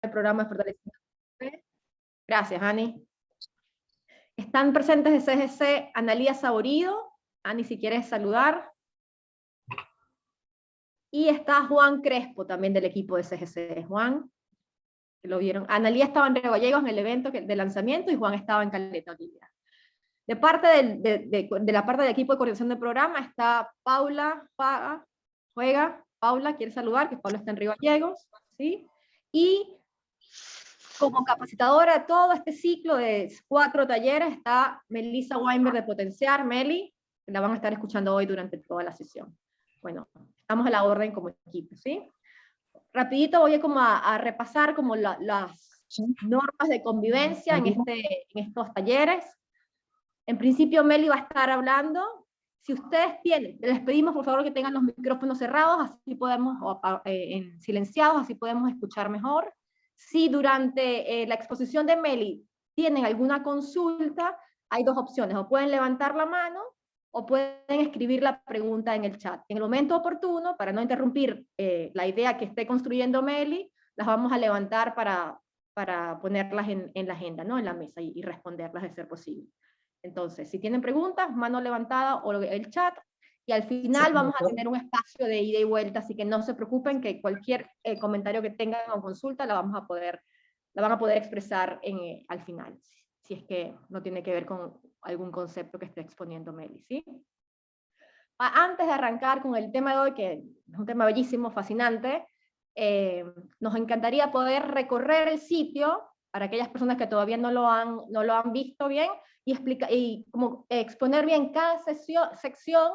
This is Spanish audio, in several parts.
el programa de fortalecimiento. Gracias, Ani. Están presentes de CGC Analía Saborido. Ani, si quieres saludar. Y está Juan Crespo, también del equipo de CGC. Juan, que lo vieron. Analía estaba en Río Gallegos en el evento de lanzamiento y Juan estaba en Caleta, Olivia. De parte de la parte del equipo de coordinación del programa está Paula Juega. Paula, ¿quiere saludar? Que Paula está en Río Gallegos, ¿sí? Y como capacitadora de todo este ciclo de 4 talleres está Melissa Weinberg de Potenciar. Meli, que la van a estar escuchando hoy durante toda la sesión. Bueno, estamos a la orden como equipo, ¿sí? Rapidito voy a repasar como las normas de convivencia en estos talleres. En principio Meli va a estar hablando. Si ustedes tienen, les pedimos por favor que tengan los micrófonos cerrados, así podemos, silenciados, así podemos escuchar mejor. Si durante la exposición de Meli tienen alguna consulta, hay 2 opciones, o pueden levantar la mano, o pueden escribir la pregunta en el chat. En el momento oportuno, para no interrumpir la idea que esté construyendo Meli, las vamos a levantar para ponerlas en la agenda, ¿no? En la mesa, y responderlas de ser posible. Entonces, si tienen preguntas, mano levantada o el chat, y al final vamos a tener un espacio de ida y vuelta, así que no se preocupen que cualquier comentario que tengan o consulta la van a poder expresar al final, si es que no tiene que ver con algún concepto que esté exponiendo Meli, ¿sí? Antes de arrancar con el tema de hoy, que es un tema bellísimo, fascinante, nos encantaría poder recorrer el sitio para aquellas personas que todavía no lo han visto bien, y como exponer bien cada sección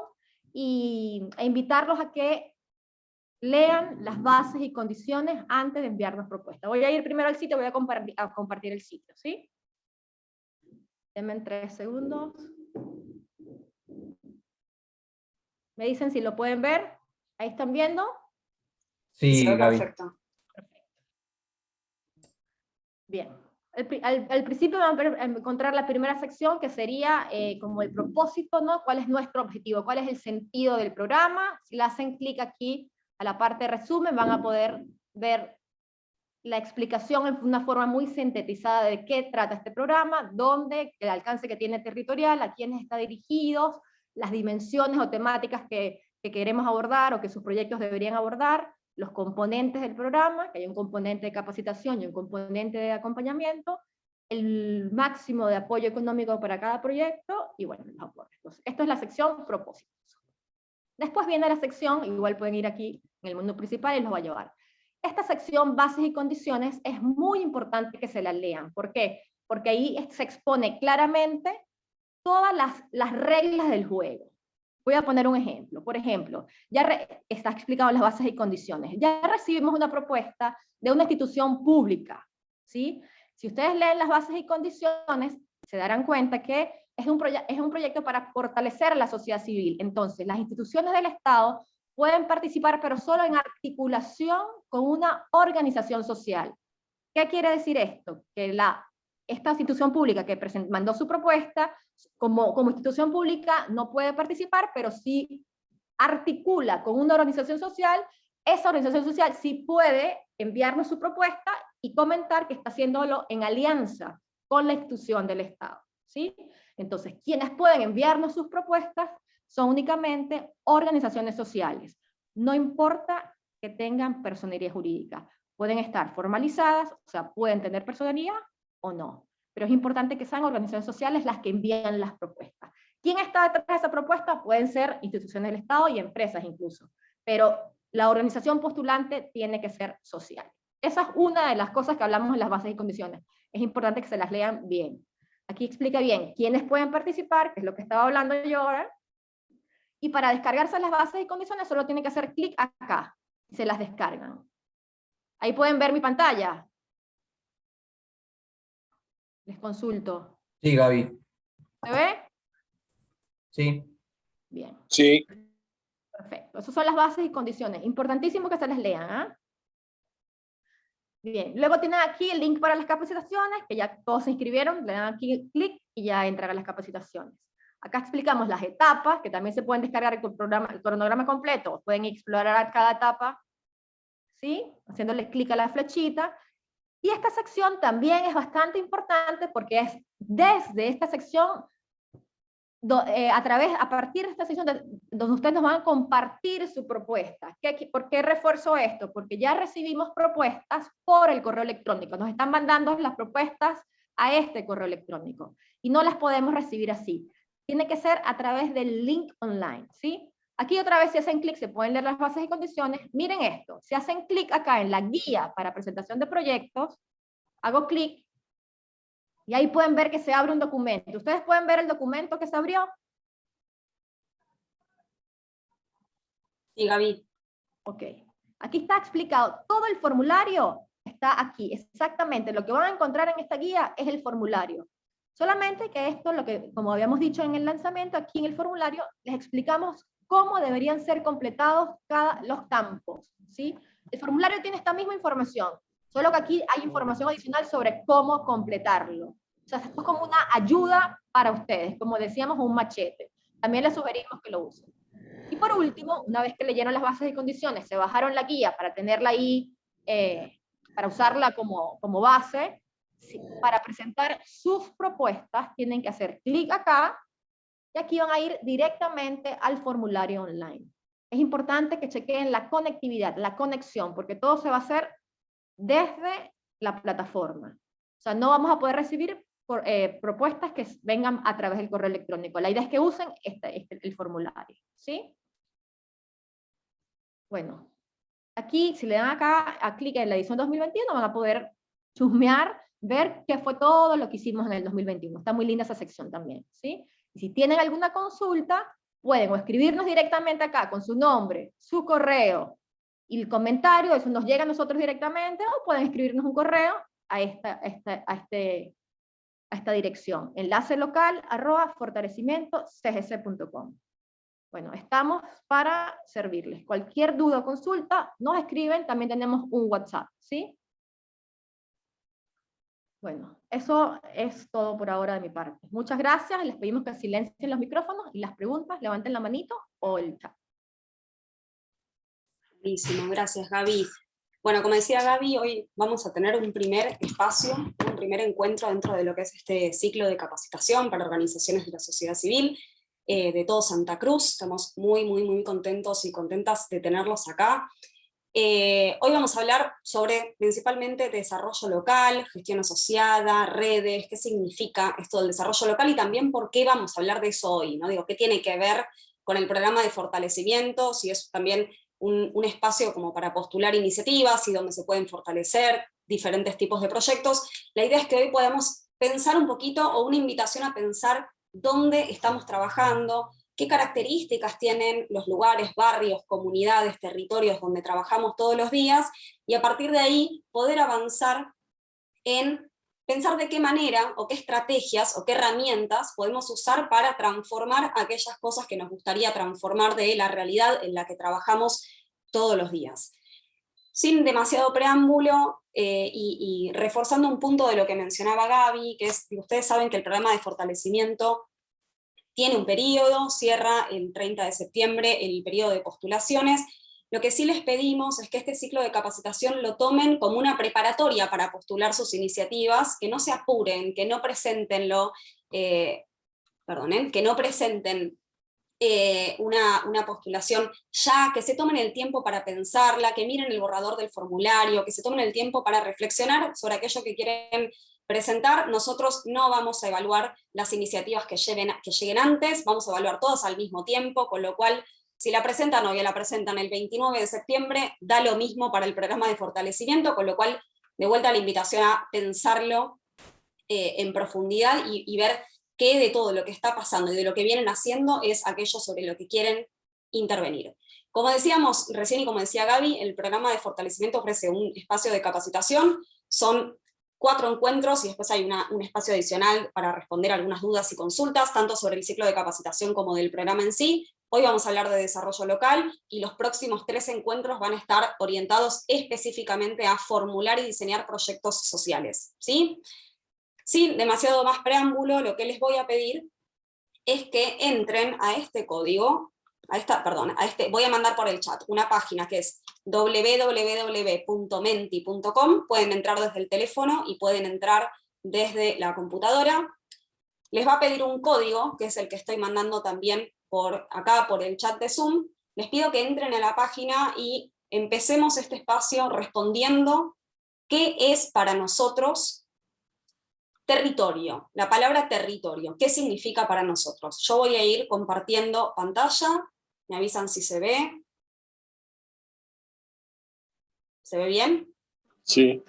e invitarlos a que lean las bases y condiciones antes de enviarnos propuestas. Voy a ir primero al sitio, voy a compartir el sitio, ¿sí? Denme 3 segundos. Me dicen si lo pueden ver. ¿Ahí están viendo? Sí, Gaby. Perfecto. Bien. Al principio van a encontrar la primera sección, que sería como el propósito, ¿no? ¿Cuál es nuestro objetivo? ¿Cuál es el sentido del programa? Si le hacen clic aquí a la parte de resumen, van a poder ver la explicación en una forma muy sintetizada de qué trata este programa, dónde, el alcance que tiene territorial, a quiénes está dirigido, las dimensiones o temáticas que queremos abordar o que sus proyectos deberían abordar, los componentes del programa, que hay un componente de capacitación y un componente de acompañamiento, el máximo de apoyo económico para cada proyecto, y bueno, los aportes. Entonces, esto es la sección propósitos. Después viene la sección, igual pueden ir aquí en el menú principal y los va a llevar. Esta sección, bases y condiciones, es muy importante que se la lean. ¿Por qué? Porque ahí se expone claramente todas las reglas del juego. Voy a poner un ejemplo. Por ejemplo, está explicado las bases y condiciones. Ya recibimos una propuesta de una institución pública, ¿sí? Si ustedes leen las bases y condiciones, se darán cuenta que es un proyecto para fortalecer a la sociedad civil. Entonces, las instituciones del Estado pueden participar, pero solo en articulación con una organización social. ¿Qué quiere decir esto? Que esta institución pública que mandó su propuesta, como institución pública no puede participar, pero sí articula con una organización social. Esa organización social sí puede enviarnos su propuesta y comentar que está haciéndolo en alianza con la institución del Estado, ¿sí? Entonces, quienes pueden enviarnos sus propuestas son únicamente organizaciones sociales. No importa que tengan personería jurídica. Pueden estar formalizadas, o sea, pueden tener personería o no. Pero es importante que sean organizaciones sociales las que envían las propuestas. ¿Quién está detrás de esa propuesta? Pueden ser instituciones del Estado y empresas incluso. Pero la organización postulante tiene que ser social. Esa es una de las cosas que hablamos en las bases y condiciones. Es importante que se las lean bien. Aquí explica bien quiénes pueden participar, que es lo que estaba hablando yo ahora. Y para descargarse las bases y condiciones solo tienen que hacer clic acá y se las descargan. Ahí pueden ver mi pantalla. Les consulto. Sí, Gaby. ¿Se ve? Sí. Bien. Sí. Perfecto. Esas son las bases y condiciones. Importantísimo que se las lean, ¿ah? Bien. Luego tienen aquí el link para las capacitaciones, que ya todos se inscribieron, le dan aquí clic y ya entran a las capacitaciones. Acá explicamos las etapas, que también se pueden descargar el cronograma completo. Pueden explorar cada etapa, ¿sí? Haciéndole clic a la flechita. Y esta sección también es bastante importante porque es desde esta sección, a partir de esta sección donde ustedes nos van a compartir su propuesta. ¿Por qué refuerzo esto? Porque ya recibimos propuestas por el correo electrónico. Nos están mandando las propuestas a este correo electrónico y no las podemos recibir así. Tiene que ser a través del link online, ¿sí? Aquí otra vez, si hacen clic, se pueden leer las bases y condiciones. Miren esto, si hacen clic acá en la guía para presentación de proyectos, hago clic, y ahí pueden ver que se abre un documento. ¿Ustedes pueden ver el documento que se abrió? Sí, Gaby. Ok. Aquí está explicado. Todo el formulario está aquí. Exactamente. Lo que van a encontrar en esta guía es el formulario. Solamente que esto, como habíamos dicho en el lanzamiento, aquí en el formulario les explicamos cómo deberían ser completados los campos, ¿sí? El formulario tiene esta misma información, solo que aquí hay información adicional sobre cómo completarlo. O sea, esto es como una ayuda para ustedes, como decíamos, un machete. También les sugerimos que lo usen. Y por último, una vez que leyeron las bases y condiciones, se bajaron la guía para tenerla ahí, para usarla como base, para presentar sus propuestas, tienen que hacer clic acá, y aquí van a ir directamente al formulario online. Es importante que chequeen la conectividad, la conexión, porque todo se va a hacer desde la plataforma. O sea, no vamos a poder recibir propuestas que vengan a través del correo electrónico. La idea es que usen el formulario, ¿sí? Bueno, aquí, si le dan acá a clic en la edición 2021, van a poder chusmear, ver qué fue todo lo que hicimos en el 2021. Está muy linda esa sección también, ¿sí? Y si tienen alguna consulta, pueden o escribirnos directamente acá con su nombre, su correo y el comentario, eso nos llega a nosotros directamente, o pueden escribirnos un correo a esta dirección, enlacelocal@fortalecimientocgc.com. Bueno, estamos para servirles. Cualquier duda o consulta, nos escriben, también tenemos un WhatsApp, ¿sí? Bueno, eso es todo por ahora de mi parte. Muchas gracias, les pedimos que silencien los micrófonos y las preguntas, levanten la manito o el chat. Buenísimo, gracias Gaby. Bueno, como decía Gaby, hoy vamos a tener un primer espacio, un primer encuentro dentro de lo que es este ciclo de capacitación para organizaciones de la sociedad civil, de todo Santa Cruz. Estamos muy, muy, muy contentos y contentas de tenerlos acá. Hoy vamos a hablar sobre principalmente desarrollo local, gestión asociada, redes, qué significa esto del desarrollo local y también por qué vamos a hablar de eso hoy, ¿no? Digo, qué tiene que ver con el programa de fortalecimiento, si es también un espacio como para postular iniciativas y donde se pueden fortalecer diferentes tipos de proyectos. La idea es que hoy podamos pensar un poquito, o una invitación a pensar dónde estamos trabajando, qué características tienen los lugares, barrios, comunidades, territorios donde trabajamos todos los días, y a partir de ahí poder avanzar en pensar de qué manera, o qué estrategias, o qué herramientas podemos usar para transformar aquellas cosas que nos gustaría transformar de la realidad en la que trabajamos todos los días. Sin demasiado preámbulo, y reforzando un punto de lo que mencionaba Gaby, que es, ustedes saben que el programa de fortalecimiento tiene un periodo, cierra el 30 de septiembre el periodo de postulaciones. Lo que sí les pedimos es que este ciclo de capacitación lo tomen como una preparatoria para postular sus iniciativas, que no se apuren, que no presenten una postulación ya, que se tomen el tiempo para pensarla, que miren el borrador del formulario, que se tomen el tiempo para reflexionar sobre aquello que quieren presentar. Nosotros no vamos a evaluar las iniciativas que lleguen antes, vamos a evaluar todas al mismo tiempo, con lo cual, si la presentan hoy o la presentan el 29 de septiembre, da lo mismo para el programa de fortalecimiento, con lo cual, de vuelta la invitación a pensarlo en profundidad y ver qué de todo lo que está pasando y de lo que vienen haciendo es aquello sobre lo que quieren intervenir. Como decíamos recién y como decía Gaby, el programa de fortalecimiento ofrece un espacio de capacitación, son 4 encuentros y después hay un espacio adicional para responder algunas dudas y consultas, tanto sobre el ciclo de capacitación como del programa en sí. Hoy vamos a hablar de desarrollo local y los próximos 3 encuentros van a estar orientados específicamente a formular y diseñar proyectos sociales, ¿sí? Sin demasiado más preámbulo, lo que les voy a pedir es que entren a este código voy a mandar por el chat una página que es www.menti.com, pueden entrar desde el teléfono y pueden entrar desde la computadora. Les va a pedir un código, que es el que estoy mandando también por acá, por el chat de Zoom. Les pido que entren a la página y empecemos este espacio respondiendo qué es para nosotros territorio. La palabra territorio, ¿qué significa para nosotros? Yo voy a ir compartiendo pantalla, me avisan si se ve. ¿Se ve bien? Sí.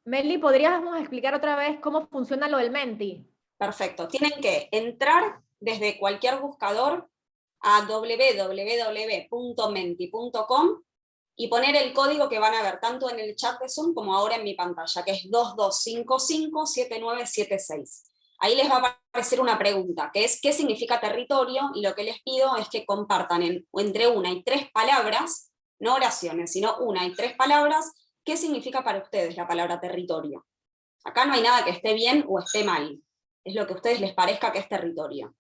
Meli, ¿podríamos explicar otra vez cómo funciona lo del Menti? Perfecto. Tienen que entrar desde cualquier buscador a www.menti.com y poner el código que van a ver tanto en el chat de Zoom como ahora en mi pantalla, que es 22557976. Ahí les va a aparecer una pregunta, que es ¿qué significa territorio? Y lo que les pido es que compartan entre 1 y 3 palabras, no oraciones, sino 1 y 3 palabras, ¿qué significa para ustedes la palabra territorio? Acá no hay nada que esté bien o esté mal, es lo que a ustedes les parezca que es territorio.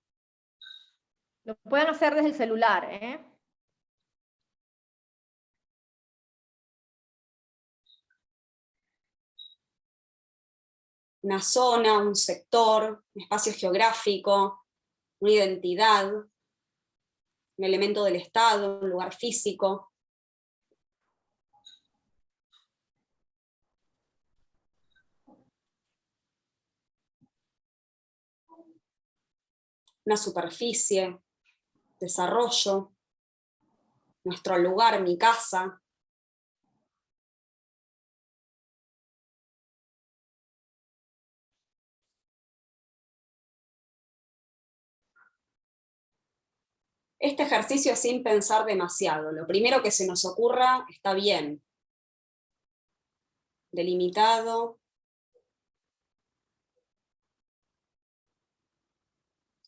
Lo pueden hacer desde el celular, ¿eh? Una zona, un sector, un espacio geográfico, una identidad, un elemento del Estado, un lugar físico. Una superficie, desarrollo, nuestro lugar, mi casa. Este ejercicio es sin pensar demasiado. Lo primero que se nos ocurra está bien. Delimitado.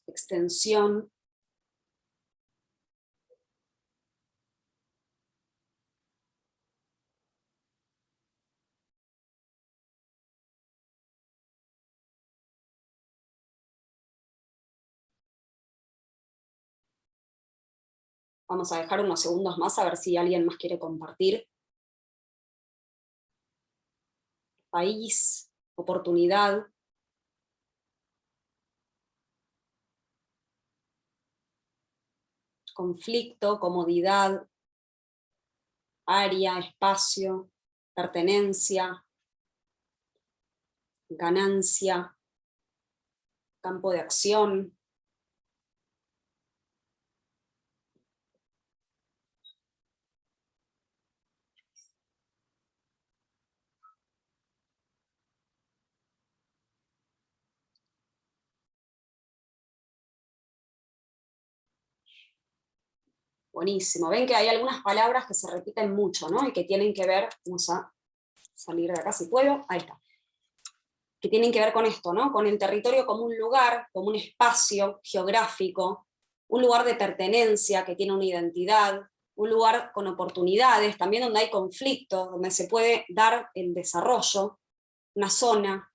Extensión. Vamos a dejar unos segundos más a ver si alguien más quiere compartir. País, oportunidad. Conflicto, comodidad. Área, espacio, pertenencia. Ganancia. Campo de acción. Buenísimo. Ven que hay algunas palabras que se repiten mucho, ¿no? Y que tienen que ver, vamos a salir de acá si puedo, ahí está. Que tienen que ver con esto, ¿no? Con el territorio como un lugar, como un espacio geográfico, un lugar de pertenencia que tiene una identidad, un lugar con oportunidades, también donde hay conflictos, donde se puede dar el desarrollo, una zona.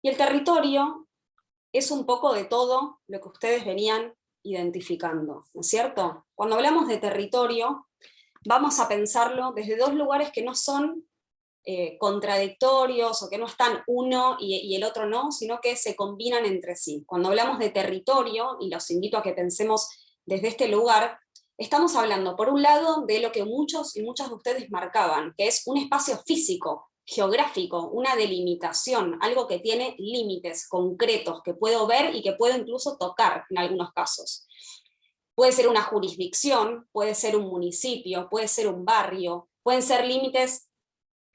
Y el territorio es un poco de todo lo que ustedes venían identificando, ¿no es cierto? Cuando hablamos de territorio, vamos a pensarlo desde dos lugares que no son contradictorios o que no están uno y el otro no, sino que se combinan entre sí. Cuando hablamos de territorio, y los invito a que pensemos desde este lugar, estamos hablando por un lado de lo que muchos y muchas de ustedes marcaban, que es un espacio físico, geográfico, una delimitación, algo que tiene límites concretos, que puedo ver y que puedo incluso tocar en algunos casos. Puede ser una jurisdicción, puede ser un municipio, puede ser un barrio, pueden ser límites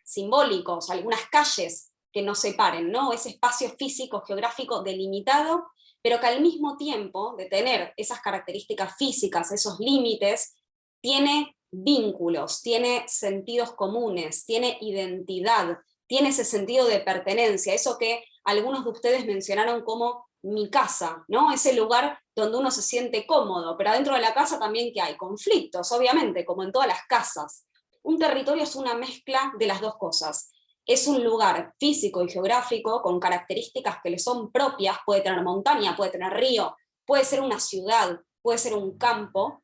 simbólicos, algunas calles que nos separen, ¿no? Ese espacio físico, geográfico delimitado, pero que al mismo tiempo de tener esas características físicas, esos límites, tiene vínculos, tiene sentidos comunes, tiene identidad, tiene ese sentido de pertenencia, eso que algunos de ustedes mencionaron como mi casa, ¿no? Ese lugar donde uno se siente cómodo, pero adentro de la casa también que hay conflictos, obviamente, como en todas las casas. Un territorio es una mezcla de las dos cosas. es un lugar físico y geográfico con características que le son propias, puede tener montaña, puede tener río, puede ser una ciudad, puede ser un campo,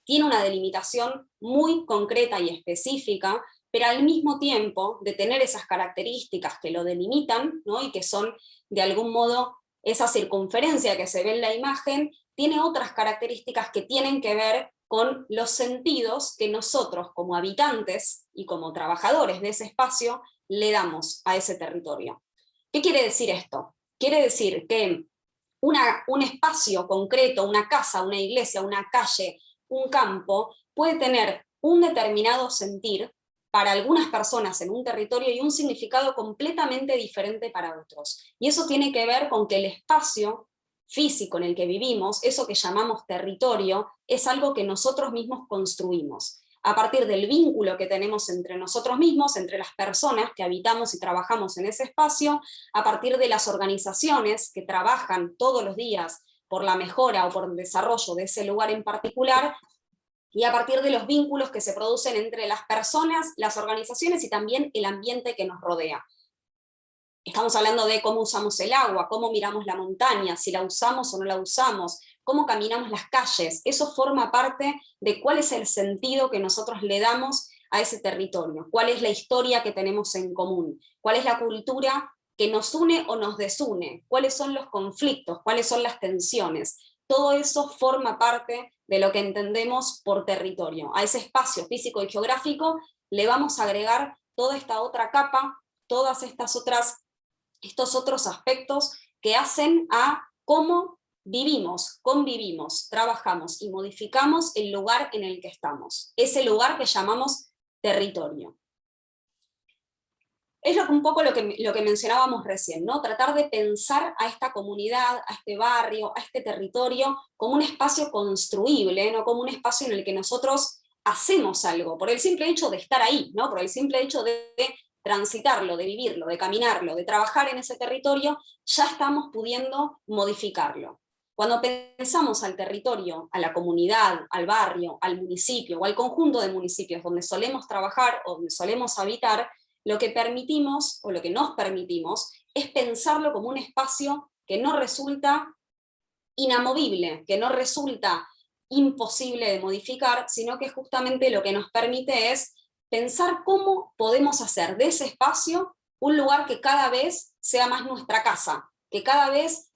tiene una delimitación muy concreta y específica, pero al mismo tiempo de tener esas características que lo delimitan, ¿no? Y que son de algún modo esa circunferencia que se ve en la imagen, tiene otras características que tienen que ver con los sentidos que nosotros como habitantes y como trabajadores de ese espacio le damos a ese territorio. ¿Qué quiere decir esto? Quiere decir que un espacio concreto, una casa, una iglesia, una calle, un campo, puede tener un determinado sentir para algunas personas en un territorio y un significado completamente diferente para otros. Y eso tiene que ver con que el espacio físico en el que vivimos, eso que llamamos territorio, es algo que nosotros mismos construimos, a partir del vínculo que tenemos entre nosotros mismos, entre las personas que habitamos y trabajamos en ese espacio, a partir de las organizaciones que trabajan todos los días por la mejora o por el desarrollo de ese lugar en particular, y a partir de los vínculos que se producen entre las personas, las organizaciones y también el ambiente que nos rodea. Estamos hablando de cómo usamos el agua, cómo miramos la montaña, si la usamos o no la usamos, cómo caminamos las calles. Eso forma parte de cuál es el sentido que nosotros le damos a ese territorio, cuál es la historia que tenemos en común, cuál es la cultura que nos une o nos desune, cuáles son los conflictos, cuáles son las tensiones. Todo eso forma parte de lo que entendemos por territorio. A ese espacio físico y geográfico le vamos a agregar toda esta otra capa, todas estos otros aspectos que hacen a cómo vivimos, convivimos, trabajamos y modificamos el lugar en el que estamos. Ese lugar que llamamos territorio. Es un poco lo que mencionábamos recién, ¿no? Tratar de pensar a esta comunidad, a este barrio, a este territorio, como un espacio construible, no como un espacio en el que nosotros hacemos algo, por el simple hecho de estar ahí, ¿no? Por el simple hecho de transitarlo, de vivirlo, de caminarlo, de trabajar en ese territorio, ya estamos pudiendo modificarlo. Cuando pensamos al territorio, a la comunidad, al barrio, al municipio o al conjunto de municipios donde solemos trabajar o donde solemos habitar, lo que permitimos, o lo que nos permitimos, es pensarlo como un espacio que no resulta inamovible, que no resulta imposible de modificar, sino que justamente lo que nos permite es pensar cómo podemos hacer de ese espacio un lugar que cada vez sea más nuestra casa, que cada vez,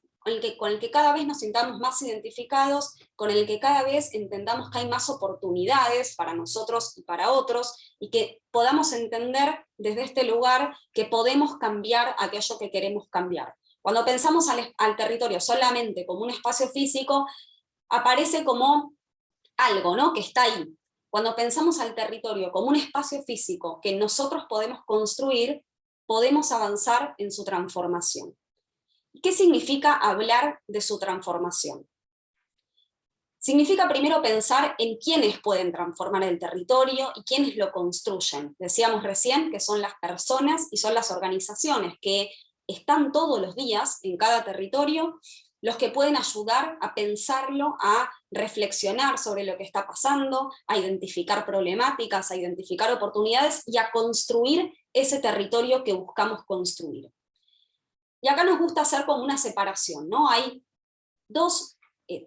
con el que cada vez nos sintamos más identificados, con el que cada vez entendamos que hay más oportunidades para nosotros y para otros, y que podamos entender desde este lugar que podemos cambiar aquello que queremos cambiar. Cuando pensamos al territorio solamente como un espacio físico, aparece como algo, ¿no?, que está ahí. Cuando pensamos al territorio como un espacio físico que nosotros podemos construir, podemos avanzar en su transformación. ¿Qué significa hablar de su transformación? Significa primero pensar en quiénes pueden transformar el territorio y quiénes lo construyen. Decíamos recién que son las personas y son las organizaciones que están todos los días en cada territorio, los que pueden ayudar a pensarlo, a reflexionar sobre lo que está pasando, a identificar problemáticas, a identificar oportunidades y a construir ese territorio que buscamos construir. Y acá nos gusta hacer como una separación, ¿no? Hay dos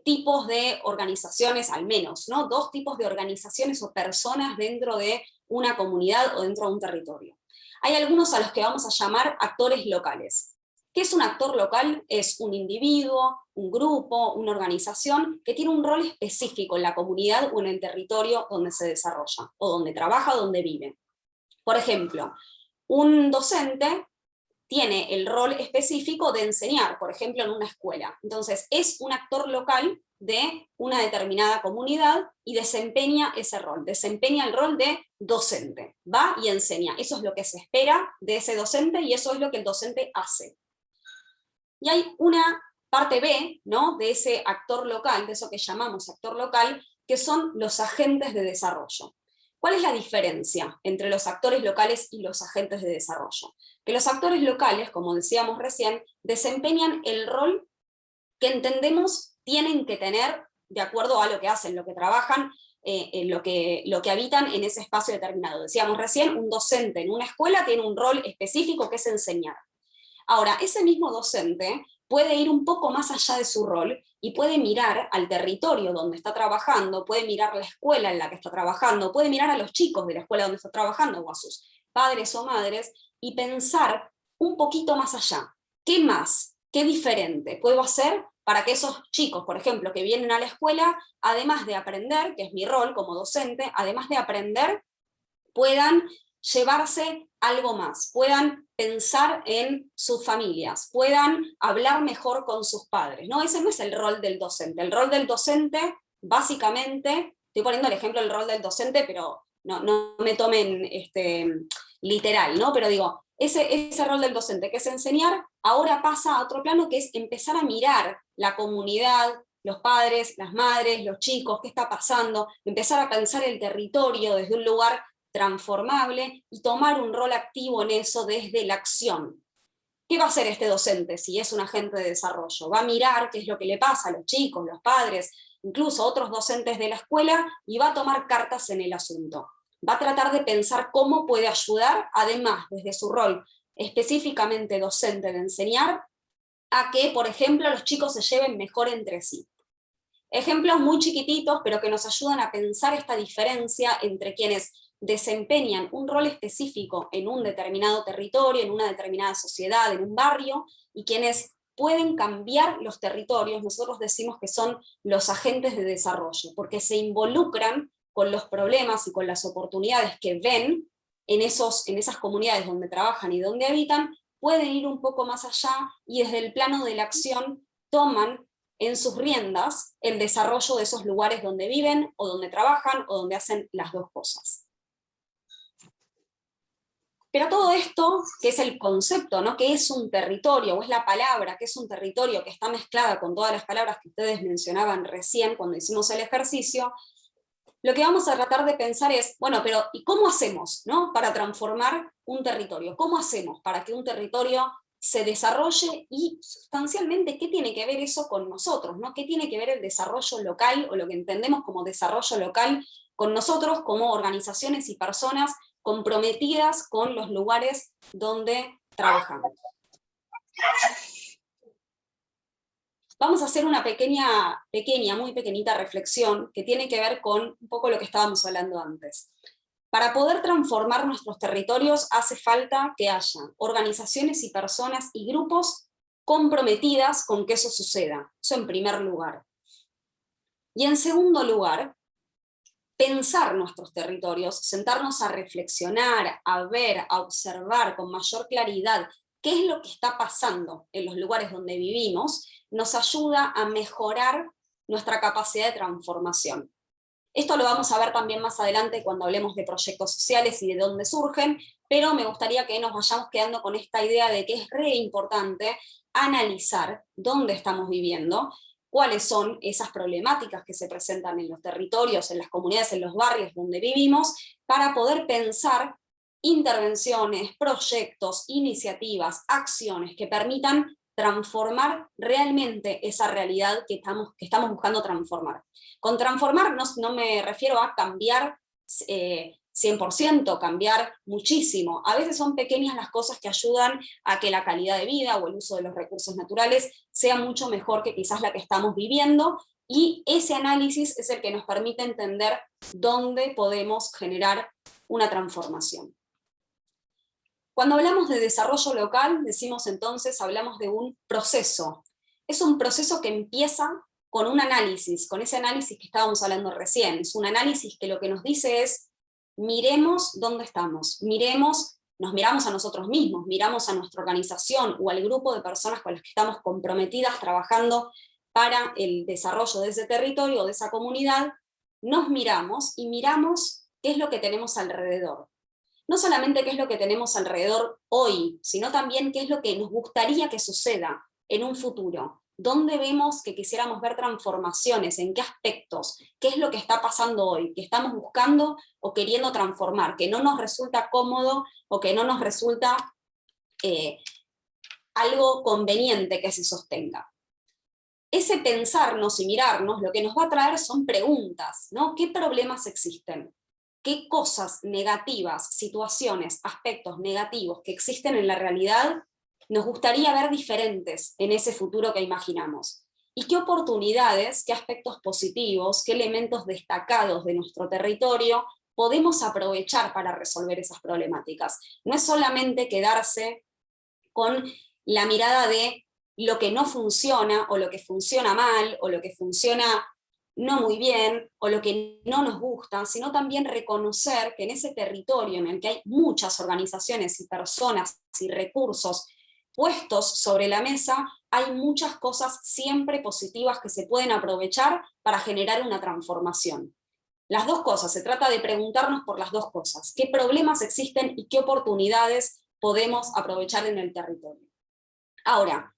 tipos de organizaciones, al menos, ¿no? Dos tipos de organizaciones o personas dentro de una comunidad o dentro de un territorio. Hay algunos a los que vamos a llamar actores locales. ¿Qué es un actor local? Es un individuo, un grupo, una organización que tiene un rol específico en la comunidad o en el territorio donde se desarrolla, o donde trabaja o donde vive. Por ejemplo, un docente tiene el rol específico de enseñar, por ejemplo, en una escuela. Entonces, es un actor local de una determinada comunidad y desempeña ese rol, desempeña el rol de docente, va y enseña. Eso es lo que se espera de ese docente y eso es lo que el docente hace. Y hay una parte B, ¿no?, de ese actor local, de eso que llamamos actor local, que son los agentes de desarrollo. ¿Cuál es la diferencia entre los actores locales y los agentes de desarrollo? Que los actores locales, como decíamos recién, desempeñan el rol que entendemos tienen que tener, de acuerdo a lo que hacen, lo que trabajan, lo que habitan en ese espacio determinado. Decíamos recién, un docente en una escuela tiene un rol específico que es enseñar. Ahora, ese mismo docente puede ir un poco más allá de su rol y puede mirar al territorio donde está trabajando, puede mirar la escuela en la que está trabajando, puede mirar a los chicos de la escuela donde está trabajando o a sus padres o madres y pensar un poquito más allá. ¿Qué más? ¿Qué diferente puedo hacer para que esos chicos, por ejemplo, que vienen a la escuela, además de aprender, que es mi rol como docente, además de aprender, puedan llevarse algo más, puedan pensar en sus familias, puedan hablar mejor con sus padres, ¿no? Ese no es el rol del docente. El rol del docente, básicamente, estoy poniendo el ejemplo del rol del docente, pero no me tomen literal, ¿no? Pero digo, ese rol del docente, que es enseñar, ahora pasa a otro plano, que es empezar a mirar la comunidad, los padres, las madres, los chicos, qué está pasando, empezar a pensar el territorio desde un lugar transformable y tomar un rol activo en eso desde la acción. ¿Qué va a hacer este docente si es un agente de desarrollo? Va a mirar qué es lo que le pasa a los chicos, los padres, incluso otros docentes de la escuela, y va a tomar cartas en el asunto. Va a tratar de pensar cómo puede ayudar, además, desde su rol específicamente docente de enseñar, a que, por ejemplo, los chicos se lleven mejor entre sí. Ejemplos muy chiquititos, pero que nos ayudan a pensar esta diferencia entre quienes desempeñan un rol específico en un determinado territorio, en una determinada sociedad, en un barrio, y quienes pueden cambiar los territorios. Nosotros decimos que son los agentes de desarrollo, porque se involucran con los problemas y con las oportunidades que ven en esas comunidades donde trabajan y donde habitan, pueden ir un poco más allá y desde el plano de la acción toman en sus riendas el desarrollo de esos lugares donde viven, o donde trabajan, o donde hacen las dos cosas. Pero todo esto, que es el concepto, ¿no? Que es un territorio, o es la palabra, que es un territorio, que está mezclada con todas las palabras que ustedes mencionaban recién cuando hicimos el ejercicio, lo que vamos a tratar de pensar es, bueno, pero ¿y cómo hacemos, ¿no? Para transformar un territorio? ¿Cómo hacemos para que un territorio se desarrolle? Y sustancialmente, ¿qué tiene que ver eso con nosotros, ¿no? ¿Qué tiene que ver el desarrollo local, o lo que entendemos como desarrollo local, con nosotros como organizaciones y personas comprometidas con los lugares donde trabajamos? Vamos a hacer una muy pequeñita reflexión que tiene que ver con un poco lo que estábamos hablando antes. Para poder transformar nuestros territorios hace falta que haya organizaciones y personas y grupos comprometidas con que eso suceda. Eso en primer lugar. Y en segundo lugar, pensar nuestros territorios, sentarnos a reflexionar, a ver, a observar con mayor claridad qué es lo que está pasando en los lugares donde vivimos, nos ayuda a mejorar nuestra capacidad de transformación. Esto lo vamos a ver también más adelante cuando hablemos de proyectos sociales y de dónde surgen, pero me gustaría que nos vayamos quedando con esta idea de que es re importante analizar dónde estamos viviendo, cuáles son esas problemáticas que se presentan en los territorios, en las comunidades, en los barrios donde vivimos, para poder pensar intervenciones, proyectos, iniciativas, acciones que permitan transformar realmente esa realidad que estamos buscando transformar. Con transformar no me refiero a cambiar 100%, cambiar muchísimo. A veces son pequeñas las cosas que ayudan a que la calidad de vida o el uso de los recursos naturales sea mucho mejor que quizás la que estamos viviendo, y ese análisis es el que nos permite entender dónde podemos generar una transformación. Cuando hablamos de desarrollo local, decimos entonces, hablamos de un proceso. Es un proceso que empieza con un análisis, con ese análisis que estábamos hablando recién. Es un análisis que lo que nos dice es, miremos dónde estamos, nos miramos a nosotros mismos, miramos a nuestra organización o al grupo de personas con las que estamos comprometidas trabajando para el desarrollo de ese territorio o de esa comunidad, nos miramos y miramos qué es lo que tenemos alrededor. No solamente qué es lo que tenemos alrededor hoy, sino también qué es lo que nos gustaría que suceda en un futuro. ¿Dónde vemos que quisiéramos ver transformaciones? ¿En qué aspectos? ¿Qué es lo que está pasando hoy? ¿Que estamos buscando o queriendo transformar? ¿Que no nos resulta cómodo o que no nos resulta algo conveniente que se sostenga? ese pensarnos y mirarnos lo que nos va a traer son preguntas, ¿no? ¿Qué problemas existen? ¿Qué cosas negativas, situaciones, aspectos negativos que existen en la realidad nos gustaría ver diferentes en ese futuro que imaginamos? ¿Y qué oportunidades, qué aspectos positivos, qué elementos destacados de nuestro territorio podemos aprovechar para resolver esas problemáticas? No es solamente quedarse con la mirada de lo que no funciona, o lo que funciona mal, o lo que funciona no muy bien, o lo que no nos gusta, sino también reconocer que en ese territorio en el que hay muchas organizaciones y personas y recursos puestos sobre la mesa, hay muchas cosas siempre positivas que se pueden aprovechar para generar una transformación. Las dos cosas, se trata de preguntarnos por las dos cosas, qué problemas existen y qué oportunidades podemos aprovechar en el territorio. Ahora,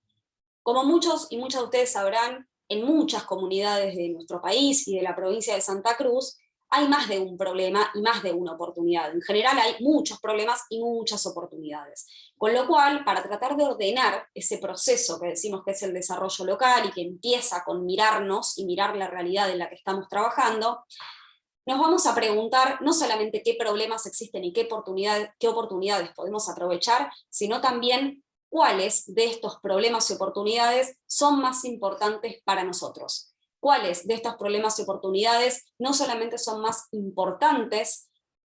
como muchos y muchas de ustedes sabrán, en muchas comunidades de nuestro país y de la provincia de Santa Cruz, hay más de un problema y más de una oportunidad. En general hay muchos problemas y muchas oportunidades. Con lo cual, para tratar de ordenar ese proceso que decimos que es el desarrollo local y que empieza con mirarnos y mirar la realidad en la que estamos trabajando, nos vamos a preguntar no solamente qué problemas existen y qué oportunidades podemos aprovechar, sino también cuáles de estos problemas y oportunidades son más importantes para nosotros. Cuáles de estos problemas y oportunidades no solamente son más importantes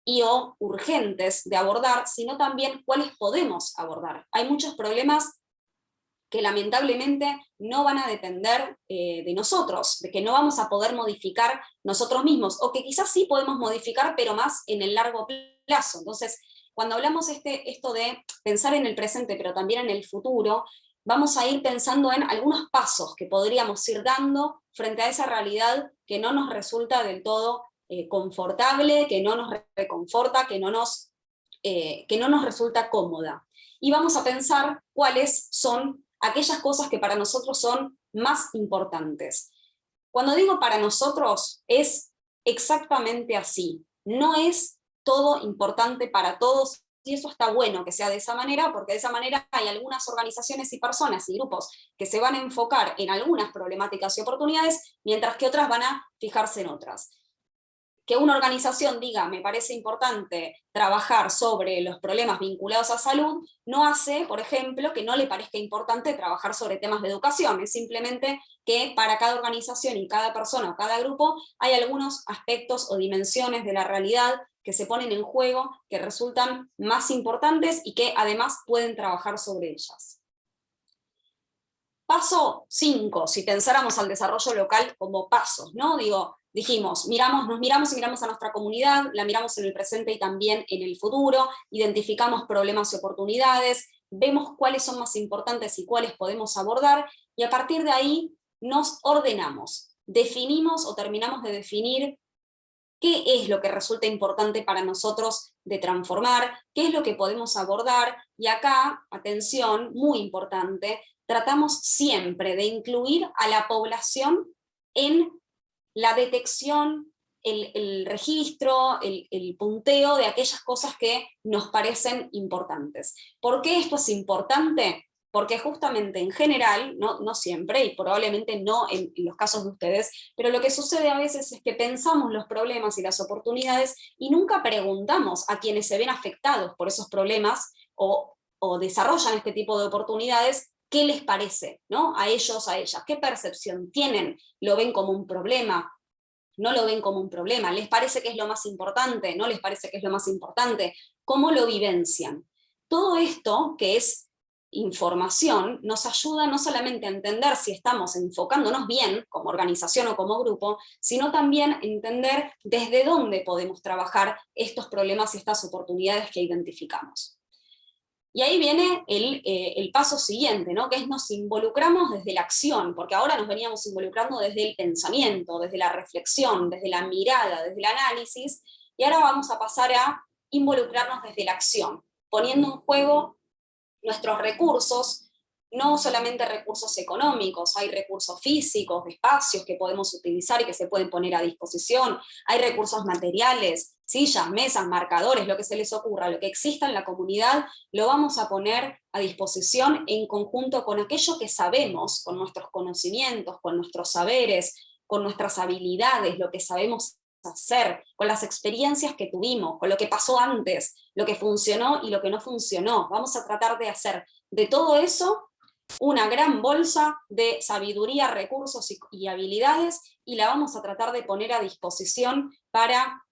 y o urgentes de abordar, sino también cuáles podemos abordar. Hay muchos problemas que lamentablemente no van a depender de nosotros, de que no vamos a poder modificar nosotros mismos, o que quizás sí podemos modificar, pero más en el largo plazo. Entonces, cuando hablamos esto de pensar en el presente, pero también en el futuro, vamos a ir pensando en algunos pasos que podríamos ir dando frente a esa realidad que no nos resulta del todo confortable, que no nos reconforta, que no nos resulta cómoda. Y vamos a pensar cuáles son aquellas cosas que para nosotros son más importantes. Cuando digo para nosotros, es exactamente así. No es todo importante para todos, y eso está bueno que sea de esa manera, porque de esa manera hay algunas organizaciones y personas y grupos que se van a enfocar en algunas problemáticas y oportunidades, mientras que otras van a fijarse en otras. Que una organización diga, me parece importante trabajar sobre los problemas vinculados a salud, no hace, por ejemplo, que no le parezca importante trabajar sobre temas de educación, es simplemente que para cada organización y cada persona o cada grupo hay algunos aspectos o dimensiones de la realidad que se ponen en juego, que resultan más importantes y que además pueden trabajar sobre ellas. Paso 5, si pensáramos al desarrollo local como pasos, ¿no? Dijimos, nos miramos y miramos a nuestra comunidad, la miramos en el presente y también en el futuro, identificamos problemas y oportunidades, vemos cuáles son más importantes y cuáles podemos abordar, y a partir de ahí nos ordenamos, definimos o terminamos de definir qué es lo que resulta importante para nosotros de transformar, qué es lo que podemos abordar, y acá, atención, muy importante, tratamos siempre de incluir a la población en la detección, el registro, el punteo de aquellas cosas que nos parecen importantes. ¿Por qué esto es importante? Porque justamente en general, no siempre, y probablemente no en los casos de ustedes, pero lo que sucede a veces es que pensamos los problemas y las oportunidades y nunca preguntamos a quienes se ven afectados por esos problemas o desarrollan este tipo de oportunidades, ¿qué les parece, ¿no? A ellos, a ellas? ¿Qué percepción tienen? ¿Lo ven como un problema? ¿No lo ven como un problema? ¿Les parece que es lo más importante? ¿No les parece que es lo más importante? ¿Cómo lo vivencian? Todo esto, que es información, nos ayuda no solamente a entender si estamos enfocándonos bien como organización o como grupo, sino también a entender desde dónde podemos trabajar estos problemas y estas oportunidades que identificamos. Y ahí viene el paso siguiente, ¿no? Que es nos involucramos desde la acción, porque ahora nos veníamos involucrando desde el pensamiento, desde la reflexión, desde la mirada, desde el análisis, y ahora vamos a pasar a involucrarnos desde la acción, poniendo en juego nuestros recursos, no solamente recursos económicos, hay recursos físicos, de espacios que podemos utilizar y que se pueden poner a disposición, hay recursos materiales, sillas, mesas, marcadores, lo que se les ocurra, lo que exista en la comunidad, lo vamos a poner a disposición en conjunto con aquello que sabemos, con nuestros conocimientos, con nuestros saberes, con nuestras habilidades, lo que sabemos hacer, con las experiencias que tuvimos, con lo que pasó antes, lo que funcionó y lo que no funcionó. Vamos a tratar de hacer de todo eso una gran bolsa de sabiduría, recursos y habilidades, y la vamos a tratar de poner a disposición para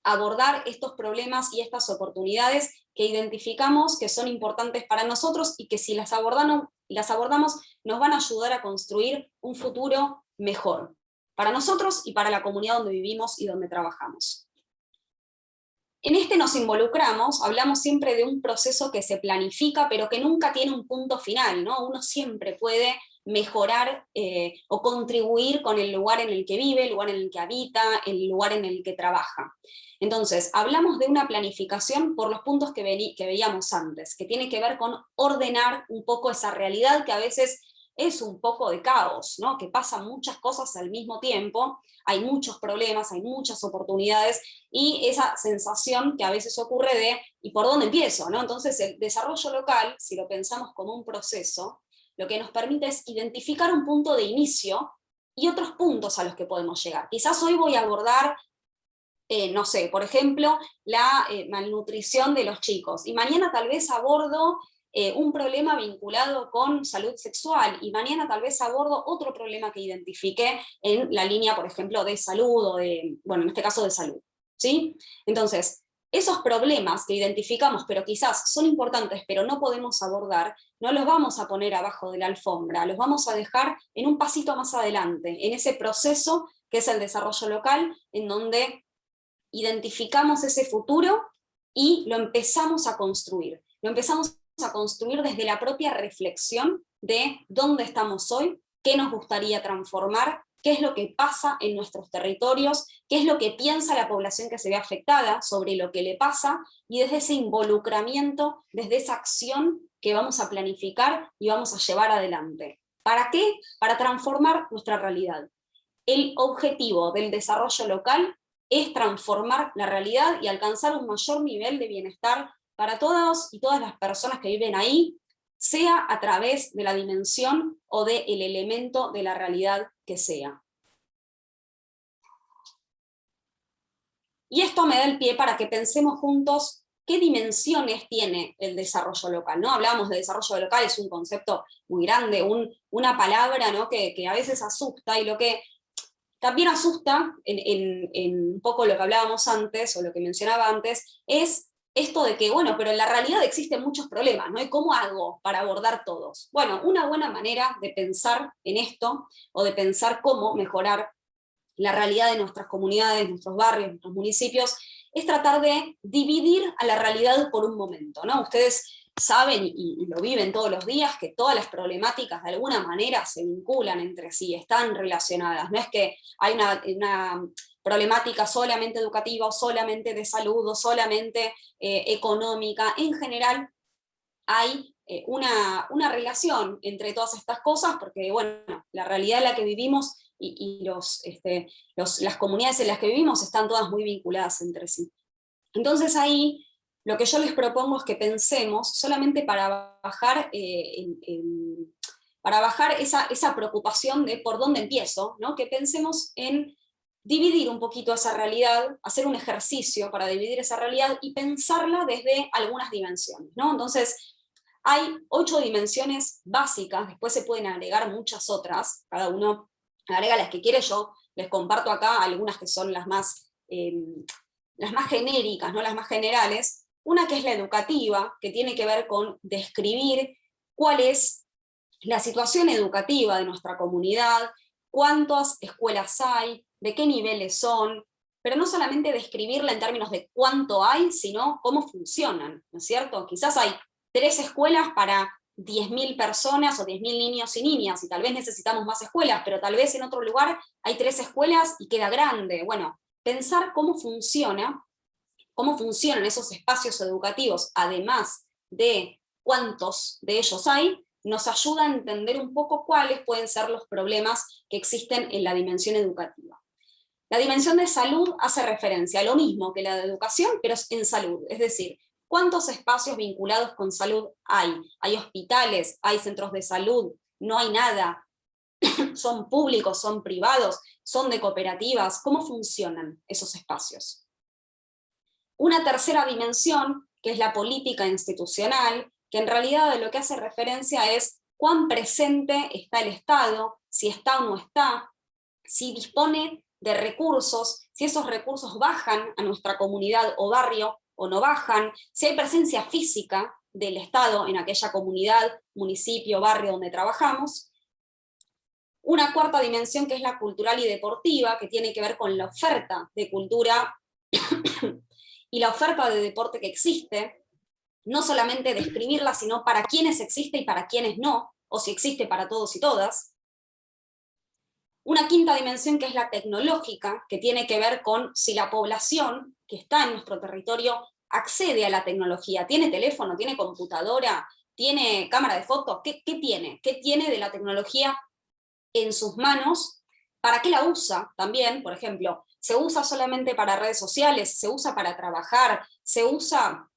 abordar estos problemas y estas oportunidades que identificamos que son importantes para nosotros y que si las abordamos nos van a ayudar a construir un futuro mejor para nosotros y para la comunidad donde vivimos y donde trabajamos. En este nos involucramos, hablamos siempre de un proceso que se planifica, pero que nunca tiene un punto final, ¿no? Uno siempre puede mejorar o contribuir con el lugar en el que vive, el lugar en el que habita, el lugar en el que trabaja. Entonces, hablamos de una planificación por los puntos que veíamos antes, que tiene que ver con ordenar un poco esa realidad que a veces es un poco de caos, ¿no? Que pasan muchas cosas al mismo tiempo, hay muchos problemas, hay muchas oportunidades, y esa sensación que a veces ocurre de, ¿y por dónde empiezo? ¿No? Entonces el desarrollo local, si lo pensamos como un proceso, lo que nos permite es identificar un punto de inicio y otros puntos a los que podemos llegar. Quizás hoy voy a abordar, no sé, por ejemplo, la malnutrición de los chicos, y mañana tal vez abordo un problema vinculado con salud sexual, y mañana tal vez abordo otro problema que identifiqué en la línea, por ejemplo, de salud, o de, bueno, en este caso de salud, ¿sí? Entonces, esos problemas que identificamos, pero quizás son importantes, pero no podemos abordar, no los vamos a poner abajo de la alfombra, los vamos a dejar en un pasito más adelante, en ese proceso que es el desarrollo local, en donde identificamos ese futuro y lo empezamos a construir. Lo empezamos a construir desde la propia reflexión de dónde estamos hoy, qué nos gustaría transformar, qué es lo que pasa en nuestros territorios, qué es lo que piensa la población que se ve afectada sobre lo que le pasa, y desde ese involucramiento, desde esa acción que vamos a planificar y vamos a llevar adelante. ¿Para qué? Para transformar nuestra realidad. El objetivo del desarrollo local es transformar la realidad y alcanzar un mayor nivel de bienestar para todos y todas las personas que viven ahí, sea a través de la dimensión o del elemento de la realidad que sea. Y esto me da el pie para que pensemos juntos qué dimensiones tiene el desarrollo local, ¿no? Hablábamos de desarrollo local, es un concepto muy grande, una palabra, ¿no? que a veces asusta, y lo que también asusta, en un poco lo que hablábamos antes, o lo que mencionaba antes, es esto de que, bueno, pero en la realidad existen muchos problemas, ¿no? ¿Y cómo hago para abordar todos? Bueno, una buena manera de pensar en esto, o de pensar cómo mejorar la realidad de nuestras comunidades, nuestros barrios, nuestros municipios, es tratar de dividir a la realidad por un momento, ¿no? Ustedes saben y lo viven todos los días, que todas las problemáticas de alguna manera se vinculan entre sí, están relacionadas. No es que hay una problemática solamente educativa, o solamente de salud, o solamente económica. En general hay una relación entre todas estas cosas, porque bueno, la realidad en la que vivimos y las comunidades en las que vivimos están todas muy vinculadas entre sí. Entonces ahí lo que yo les propongo es que pensemos, solamente para bajar, esa preocupación de por dónde empiezo, ¿no? Que pensemos en dividir un poquito esa realidad, hacer un ejercicio para dividir esa realidad y pensarla desde algunas dimensiones, ¿no? Entonces, hay 8 dimensiones básicas, después se pueden agregar muchas otras, cada uno agrega las que quiere. Yo les comparto acá algunas que son las más genéricas, ¿no? Las más generales. Una que es la educativa, que tiene que ver con describir cuál es la situación educativa de nuestra comunidad, cuántas escuelas hay, de qué niveles son, pero no solamente describirla en términos de cuánto hay, sino cómo funcionan, ¿no es cierto? Quizás hay 3 escuelas para 10.000 personas o 10.000 niños y niñas, y tal vez necesitamos más escuelas, pero tal vez en otro lugar hay 3 escuelas y queda grande. Bueno, pensar cómo funcionan esos espacios educativos, además de cuántos de ellos hay, nos ayuda a entender un poco cuáles pueden ser los problemas que existen en la dimensión educativa. La dimensión de salud hace referencia a lo mismo que la de educación, pero en salud, es decir, ¿cuántos espacios vinculados con salud hay? ¿Hay hospitales? ¿Hay centros de salud? ¿No hay nada? ¿Son públicos? ¿Son privados? ¿Son de cooperativas? ¿Cómo funcionan esos espacios? Una tercera dimensión, que es la política institucional, que en realidad de lo que hace referencia es cuán presente está el Estado, si está o no está, si dispone de recursos, si esos recursos bajan a nuestra comunidad o barrio o no bajan, si hay presencia física del Estado en aquella comunidad, municipio, barrio donde trabajamos. Una cuarta dimensión, que es la cultural y deportiva, que tiene que ver con la oferta de cultura y la oferta de deporte que existe, no solamente describirla, sino para quiénes existe y para quiénes no, o si existe para todos y todas. Una quinta dimensión, que es la tecnológica, que tiene que ver con si la población que está en nuestro territorio accede a la tecnología, tiene teléfono, tiene computadora, tiene cámara de fotos, ¿qué tiene? ¿Qué tiene de la tecnología en sus manos? ¿Para qué la usa también? Por ejemplo, ¿se usa solamente para redes sociales? ¿Se usa para trabajar? ¿Se usa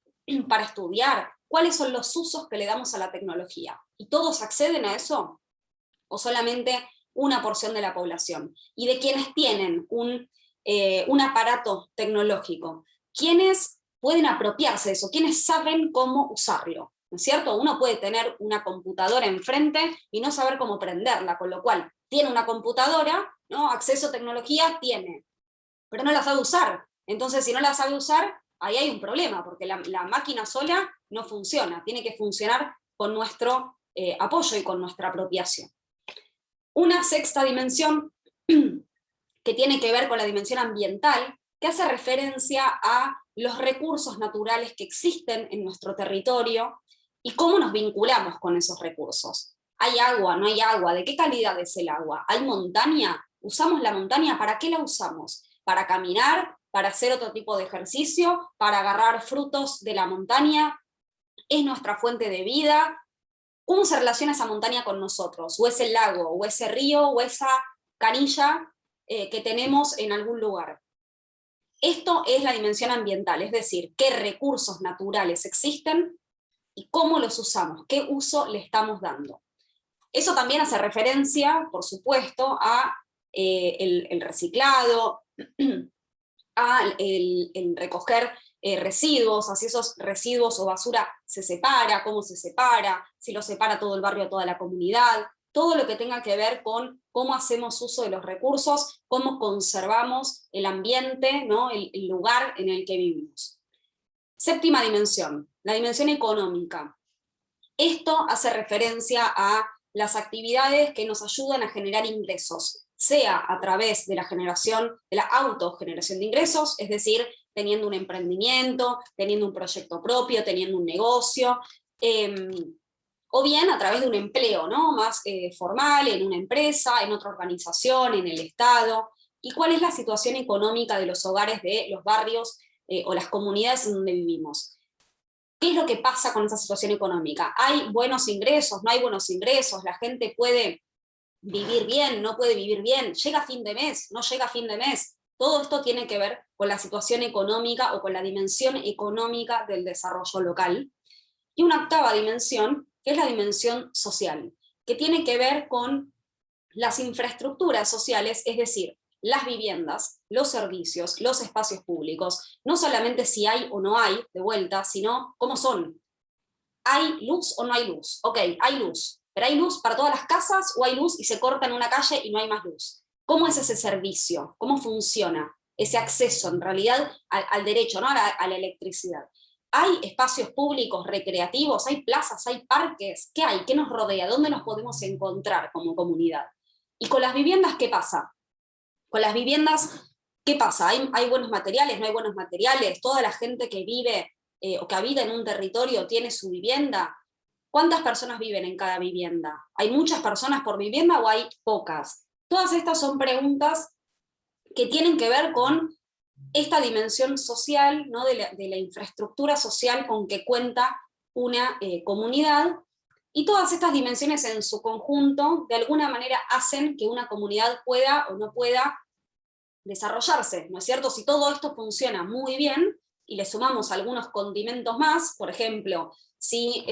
para estudiar? ¿Cuáles son los usos que le damos a la tecnología? ¿Y todos acceden a eso? ¿O solamente una porción de la población? Y de quienes tienen un aparato tecnológico, ¿quiénes pueden apropiarse de eso? ¿Quiénes saben cómo usarlo? ¿No es cierto? Uno puede tener una computadora enfrente y no saber cómo prenderla, con lo cual tiene una computadora, ¿no? Acceso a tecnología tiene, pero no la sabe usar. Entonces, si no la sabe usar, ahí hay un problema, porque la máquina sola no funciona, tiene que funcionar con nuestro apoyo y con nuestra apropiación. Una sexta dimensión, que tiene que ver con la dimensión ambiental, que hace referencia a los recursos naturales que existen en nuestro territorio y cómo nos vinculamos con esos recursos. ¿Hay agua? ¿No hay agua? ¿De qué calidad es el agua? ¿Hay montaña? ¿Usamos la montaña? ¿Para qué la usamos? ¿Para caminar? ¿Para hacer otro tipo de ejercicio? ¿Para agarrar frutos de la montaña? ¿Es nuestra fuente de vida? ¿Cómo se relaciona esa montaña con nosotros? ¿O es el lago? ¿O ese río? ¿O esa canilla que tenemos en algún lugar? Esto es la dimensión ambiental, es decir, qué recursos naturales existen y cómo los usamos, qué uso le estamos dando. Eso también hace referencia, por supuesto, a el reciclado, a el recoger residuos, a si esos residuos o basura se separa, cómo se separa, si lo separa todo el barrio o toda la comunidad, todo lo que tenga que ver con cómo hacemos uso de los recursos, cómo conservamos el ambiente, ¿no? el lugar en el que vivimos. Séptima dimensión, la dimensión económica. Esto hace referencia a las actividades que nos ayudan a generar ingresos, sea a través de la generación, de la autogeneración de ingresos, es decir, teniendo un emprendimiento, teniendo un proyecto propio, teniendo un negocio, o bien a través de un empleo, ¿no? Más formal, en una empresa, en otra organización, en el Estado. ¿Y cuál es la situación económica de los hogares de los barrios o las comunidades en donde vivimos? ¿Qué es lo que pasa con esa situación económica? ¿Hay buenos ingresos? ¿No hay buenos ingresos? ¿La gente puede vivir bien? ¿No puede vivir bien? ¿Llega a fin de mes? ¿No llega a fin de mes? Todo esto tiene que ver con la situación económica o con la dimensión económica del desarrollo local. Y una octava dimensión, que es la dimensión social, que tiene que ver con las infraestructuras sociales, es decir, las viviendas, los servicios, los espacios públicos, no solamente si hay o no hay, de vuelta, sino cómo son. ¿Hay luz o no hay luz? Ok, hay luz, pero ¿hay luz para todas las casas o hay luz y se corta en una calle y no hay más luz? ¿Cómo es ese servicio? ¿Cómo funciona ese acceso en realidad al derecho, ¿no? a la electricidad? ¿Hay espacios públicos recreativos? ¿Hay plazas? ¿Hay parques? ¿Qué hay? ¿Qué nos rodea? ¿Dónde nos podemos encontrar como comunidad? Y con las viviendas, ¿qué pasa? Con las viviendas, ¿qué pasa? ¿Hay buenos materiales? ¿No hay buenos materiales? ¿Toda la gente que vive o que habita en un territorio tiene su vivienda? ¿Cuántas personas viven en cada vivienda? ¿Hay muchas personas por vivienda o hay pocas? Todas estas son preguntas que tienen que ver con esta dimensión social, ¿no? de la infraestructura social con que cuenta una comunidad, y todas estas dimensiones en su conjunto de alguna manera hacen que una comunidad pueda o no pueda desarrollarse, ¿no es cierto? Si todo esto funciona muy bien, y le sumamos algunos condimentos más, por ejemplo, si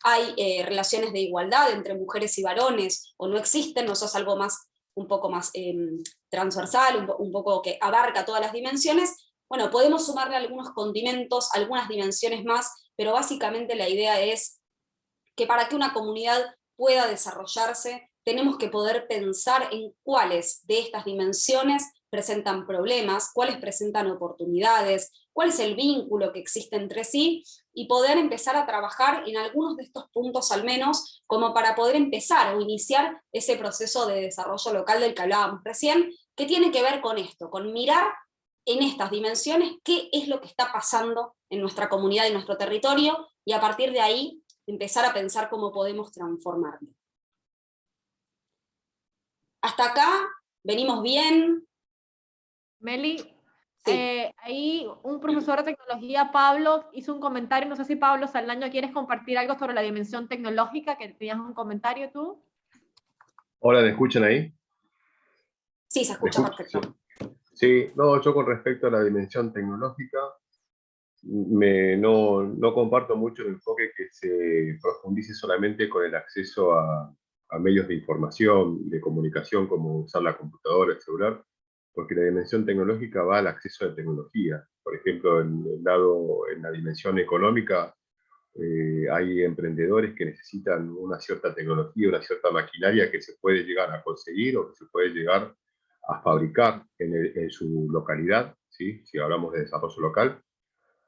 hay relaciones de igualdad entre mujeres y varones, o no existen, no, eso es algo más, un poco más transversal, un poco que abarca todas las dimensiones, bueno, podemos sumarle algunos condimentos, algunas dimensiones más, pero básicamente la idea es que para que una comunidad pueda desarrollarse, tenemos que poder pensar en cuáles de estas dimensiones presentan problemas, cuáles presentan oportunidades, cuál es el vínculo que existe entre sí, y poder empezar a trabajar en algunos de estos puntos al menos, como para poder empezar o iniciar ese proceso de desarrollo local del que hablábamos recién, que tiene que ver con esto, con mirar en estas dimensiones qué es lo que está pasando en nuestra comunidad y nuestro territorio, y a partir de ahí empezar a pensar cómo podemos transformarlo. Hasta acá, venimos bien. Meli, Sí. ahí un profesor de tecnología, Pablo, hizo un comentario, no sé si Pablo Saldaño quieres compartir algo sobre la dimensión tecnológica, que tenías un comentario tú. Hola, ¿me escuchan ahí? Sí, se escucha perfecto. Sí, no, yo con respecto a la dimensión tecnológica, no comparto mucho el enfoque que se profundice solamente con el acceso a medios de información, de comunicación, como usar la computadora, el celular, porque la dimensión tecnológica va al acceso a tecnología. Por ejemplo, en la dimensión económica, hay emprendedores que necesitan una cierta tecnología, una cierta maquinaria que se puede llegar a conseguir o que se puede llegar a fabricar en su localidad, ¿sí? Si hablamos de desarrollo local,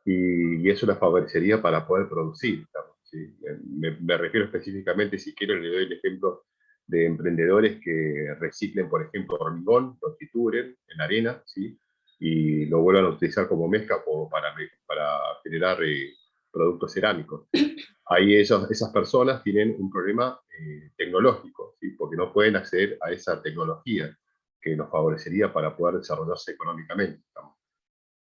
y eso la favorecería para poder producir, digamos, ¿sí? Me refiero específicamente, si quiero, le doy el ejemplo de emprendedores que reciclen, por ejemplo, hormigón, lo trituren en arena, ¿sí? Y lo vuelvan a utilizar como mezcla para generar productos cerámicos. Ahí esas personas tienen un problema tecnológico, ¿sí? Porque no pueden acceder a esa tecnología que nos favorecería para poder desarrollarse económicamente, digamos.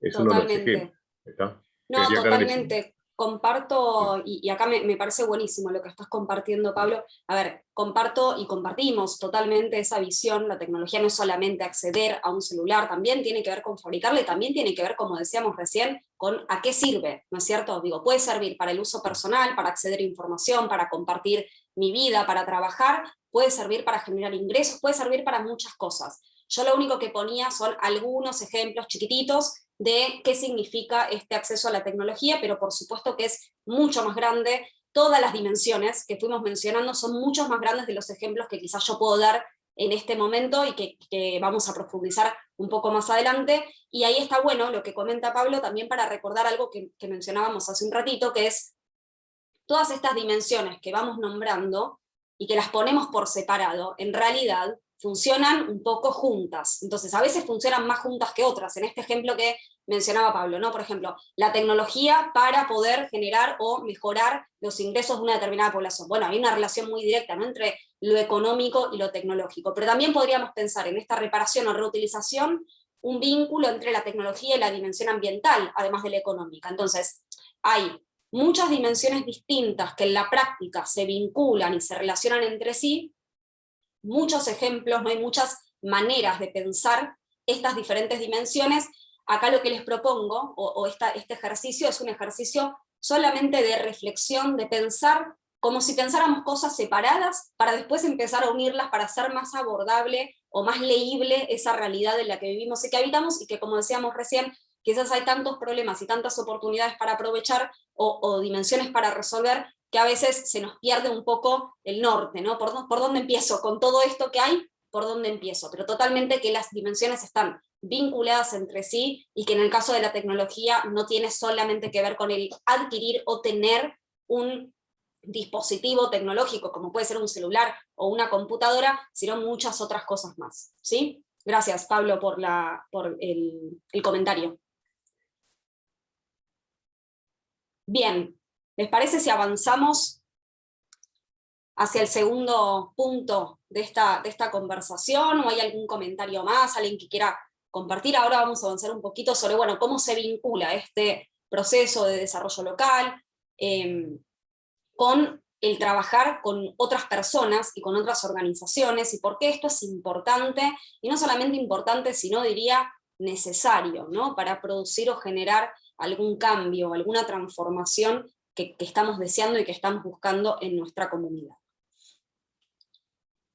Es uno de los ejemplos. Totalmente. ¿Está? No, Quería aclarar eso. totalmente. Comparto, y acá me parece buenísimo lo que estás compartiendo, Pablo. A ver, comparto y compartimos totalmente esa visión. La tecnología no es solamente acceder a un celular, también tiene que ver con fabricarle, también tiene que ver, como decíamos recién, con a qué sirve, ¿no es cierto? Digo, puede servir para el uso personal, para acceder a información, para compartir mi vida, para trabajar, puede servir para generar ingresos, puede servir para muchas cosas. Yo lo único que ponía son algunos ejemplos chiquititos de qué significa este acceso a la tecnología, pero por supuesto que es mucho más grande. Todas las dimensiones que fuimos mencionando son mucho más grandes de los ejemplos que quizás yo puedo dar en este momento y que vamos a profundizar un poco más adelante. Y ahí está bueno lo que comenta Pablo también para recordar algo que mencionábamos hace un ratito, que es todas estas dimensiones que vamos nombrando y que las ponemos por separado, en realidad funcionan un poco juntas. Entonces, a veces funcionan más juntas que otras. En este ejemplo que mencionaba Pablo, ¿no? Por ejemplo, la tecnología para poder generar o mejorar los ingresos de una determinada población. Bueno, hay una relación muy directa, ¿no?, entre lo económico y lo tecnológico. Pero también podríamos pensar en esta reparación o reutilización un vínculo entre la tecnología y la dimensión ambiental, además de la económica. Entonces, hay muchas dimensiones distintas que en la práctica se vinculan y se relacionan entre sí, muchos ejemplos, no hay muchas maneras de pensar estas diferentes dimensiones. Acá lo que les propongo, este ejercicio, es un ejercicio solamente de reflexión, de pensar como si pensáramos cosas separadas, para después empezar a unirlas para hacer más abordable o más leíble esa realidad en la que vivimos y que habitamos, y que, como decíamos recién, quizás hay tantos problemas y tantas oportunidades para aprovechar o dimensiones para resolver, que a veces se nos pierde un poco el norte, ¿no? ¿Por dónde empiezo? Con todo esto que hay, ¿por dónde empiezo? Pero totalmente que las dimensiones están vinculadas entre sí, y que en el caso de la tecnología no tiene solamente que ver con el adquirir o tener un dispositivo tecnológico, como puede ser un celular o una computadora, sino muchas otras cosas más, ¿sí? Gracias, Pablo, por el comentario. Bien, ¿les parece si avanzamos hacia el segundo punto de esta conversación? ¿O hay algún comentario más, alguien que quiera compartir? Ahora vamos a avanzar un poquito sobre, bueno, cómo se vincula este proceso de desarrollo local con el trabajar con otras personas y con otras organizaciones, y por qué esto es importante, y no solamente importante, sino diría necesario, ¿no? Para producir o generar algún cambio, alguna transformación que estamos deseando y que estamos buscando en nuestra comunidad.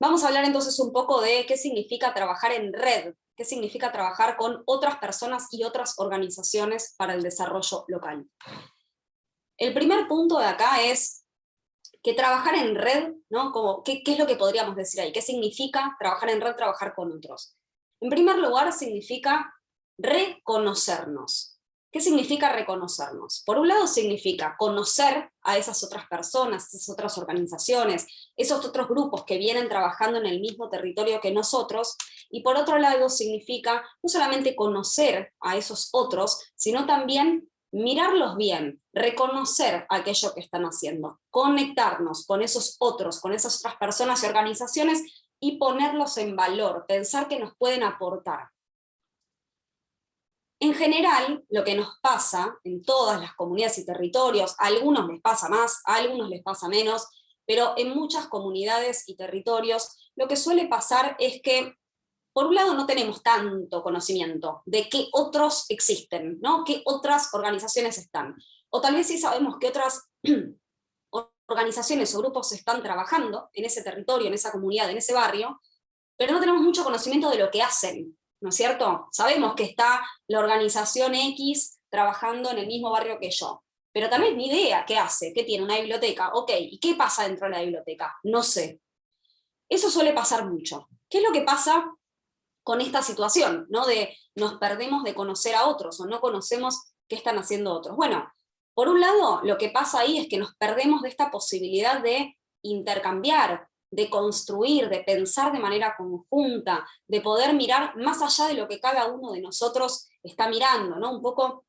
Vamos a hablar entonces un poco de qué significa trabajar en red, qué significa trabajar con otras personas y otras organizaciones para el desarrollo local. El primer punto de acá es que trabajar en red, ¿no? ¿Qué es lo que podríamos decir ahí? ¿Qué significa trabajar en red, trabajar con otros? En primer lugar, significa reconocernos. ¿Qué significa reconocernos? Por un lado significa conocer a esas otras personas, esas otras organizaciones, esos otros grupos que vienen trabajando en el mismo territorio que nosotros, y por otro lado significa no solamente conocer a esos otros, sino también mirarlos bien, reconocer aquello que están haciendo, conectarnos con esos otros, con esas otras personas y organizaciones, y ponerlos en valor, pensar que nos pueden aportar. En general, lo que nos pasa en todas las comunidades y territorios, a algunos les pasa más, a algunos les pasa menos, pero en muchas comunidades y territorios lo que suele pasar es que, por un lado, no tenemos tanto conocimiento de qué otros existen, ¿no? Qué otras organizaciones están. O tal vez sí sabemos que otras organizaciones o grupos están trabajando en ese territorio, en esa comunidad, en ese barrio, pero no tenemos mucho conocimiento de lo que hacen, ¿no es cierto? Sabemos que está la organización X trabajando en el mismo barrio que yo, pero tal vez ni idea qué hace, qué tiene, una biblioteca, ok, ¿y qué pasa dentro de la biblioteca? No sé. Eso suele pasar mucho. ¿Qué es lo que pasa con esta situación, ¿no? De nos perdemos de conocer a otros, o no conocemos qué están haciendo otros? Bueno, por un lado, lo que pasa ahí es que nos perdemos de esta posibilidad de intercambiar, de construir, de pensar de manera conjunta, de poder mirar más allá de lo que cada uno de nosotros está mirando, ¿no? Un poco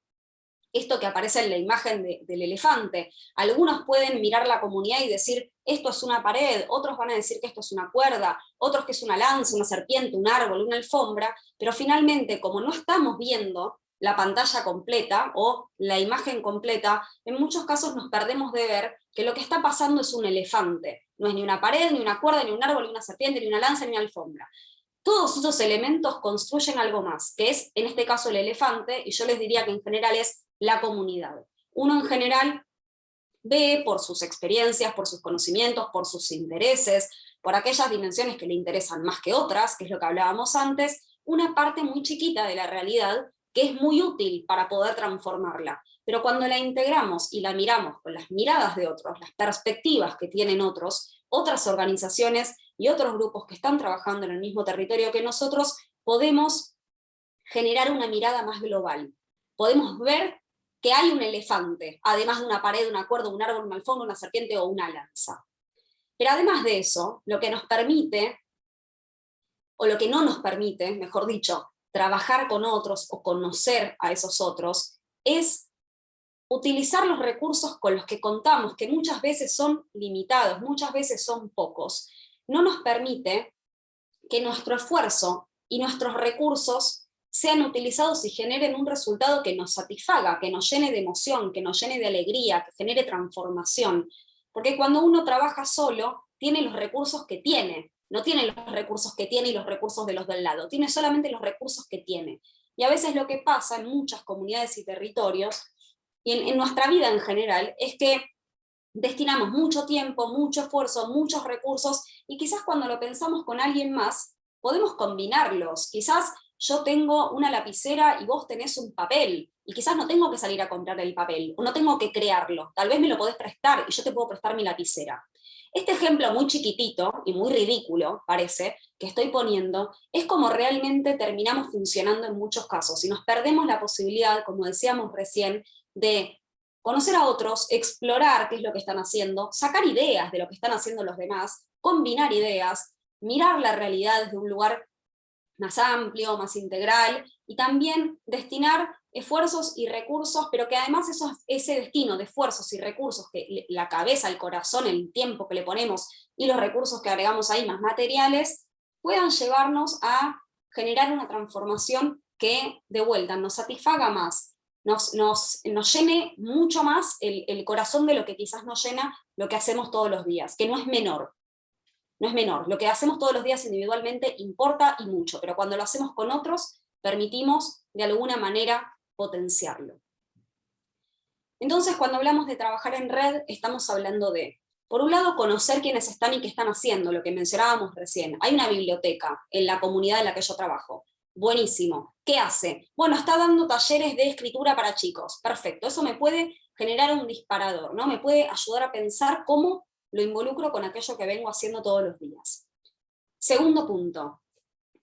esto que aparece en la imagen del elefante. Algunos pueden mirar la comunidad y decir, esto es una pared, otros van a decir que esto es una cuerda, otros que es una lanza, una serpiente, un árbol, una alfombra, pero finalmente, como no estamos viendo la pantalla completa o la imagen completa, en muchos casos nos perdemos de ver que lo que está pasando es un elefante. No es ni una pared, ni una cuerda, ni un árbol, ni una serpiente, ni una lanza, ni una alfombra. Todos esos elementos construyen algo más, que es, en este caso, el elefante, y yo les diría que en general es la comunidad. Uno en general ve por sus experiencias, por sus conocimientos, por sus intereses, por aquellas dimensiones que le interesan más que otras, que es lo que hablábamos antes, una parte muy chiquita de la realidad que es muy útil para poder transformarla. Pero cuando la integramos y la miramos con las miradas de otros, las perspectivas que tienen otros, otras organizaciones y otros grupos que están trabajando en el mismo territorio que nosotros, podemos generar una mirada más global. Podemos ver que hay un elefante, además de una pared, una cuerda, un árbol, una alfombra, una serpiente o una lanza. Pero además de eso, lo que nos permite, o lo que no nos permite, mejor dicho, trabajar con otros o conocer a esos otros, es utilizar los recursos con los que contamos, que muchas veces son limitados, muchas veces son pocos. No nos permite que nuestro esfuerzo y nuestros recursos sean utilizados y generen un resultado que nos satisfaga, que nos llene de emoción, que nos llene de alegría, que genere transformación. Porque cuando uno trabaja solo, tiene los recursos que tiene, no tiene los recursos que tiene y los recursos de los del lado, tiene solamente los recursos que tiene. Y a veces lo que pasa en muchas comunidades y territorios, y en nuestra vida en general, es que destinamos mucho tiempo, mucho esfuerzo, muchos recursos, y quizás cuando lo pensamos con alguien más, podemos combinarlos. Quizás yo tengo una lapicera y vos tenés un papel, y quizás no tengo que salir a comprar el papel, o no tengo que crearlo, tal vez me lo podés prestar, y yo te puedo prestar mi lapicera. Este ejemplo muy chiquitito, y muy ridículo, parece, que estoy poniendo, es como realmente terminamos funcionando en muchos casos, y nos perdemos la posibilidad, como decíamos recién, de conocer a otros, explorar qué es lo que están haciendo, sacar ideas de lo que están haciendo los demás, combinar ideas, mirar la realidad desde un lugar más amplio, más integral, y también destinar esfuerzos y recursos, pero que además ese destino de esfuerzos y recursos, que la cabeza, el corazón, el tiempo que le ponemos, y los recursos que agregamos ahí más materiales, puedan llevarnos a generar una transformación que, de vuelta, nos satisfaga más, nos llene mucho más el corazón de lo que quizás nos llena lo que hacemos todos los días, que no es menor. No es menor, lo que hacemos todos los días individualmente importa y mucho, pero cuando lo hacemos con otros, permitimos de alguna manera potenciarlo. Entonces, cuando hablamos de trabajar en red, estamos hablando de, por un lado, conocer quiénes están y qué están haciendo, lo que mencionábamos recién. Hay una biblioteca en la comunidad en la que yo trabajo. Buenísimo. ¿Qué hace? Bueno, está dando talleres de escritura para chicos. Perfecto. Eso me puede generar un disparador, ¿no? Me puede ayudar a pensar cómo lo involucro con aquello que vengo haciendo todos los días. Segundo punto,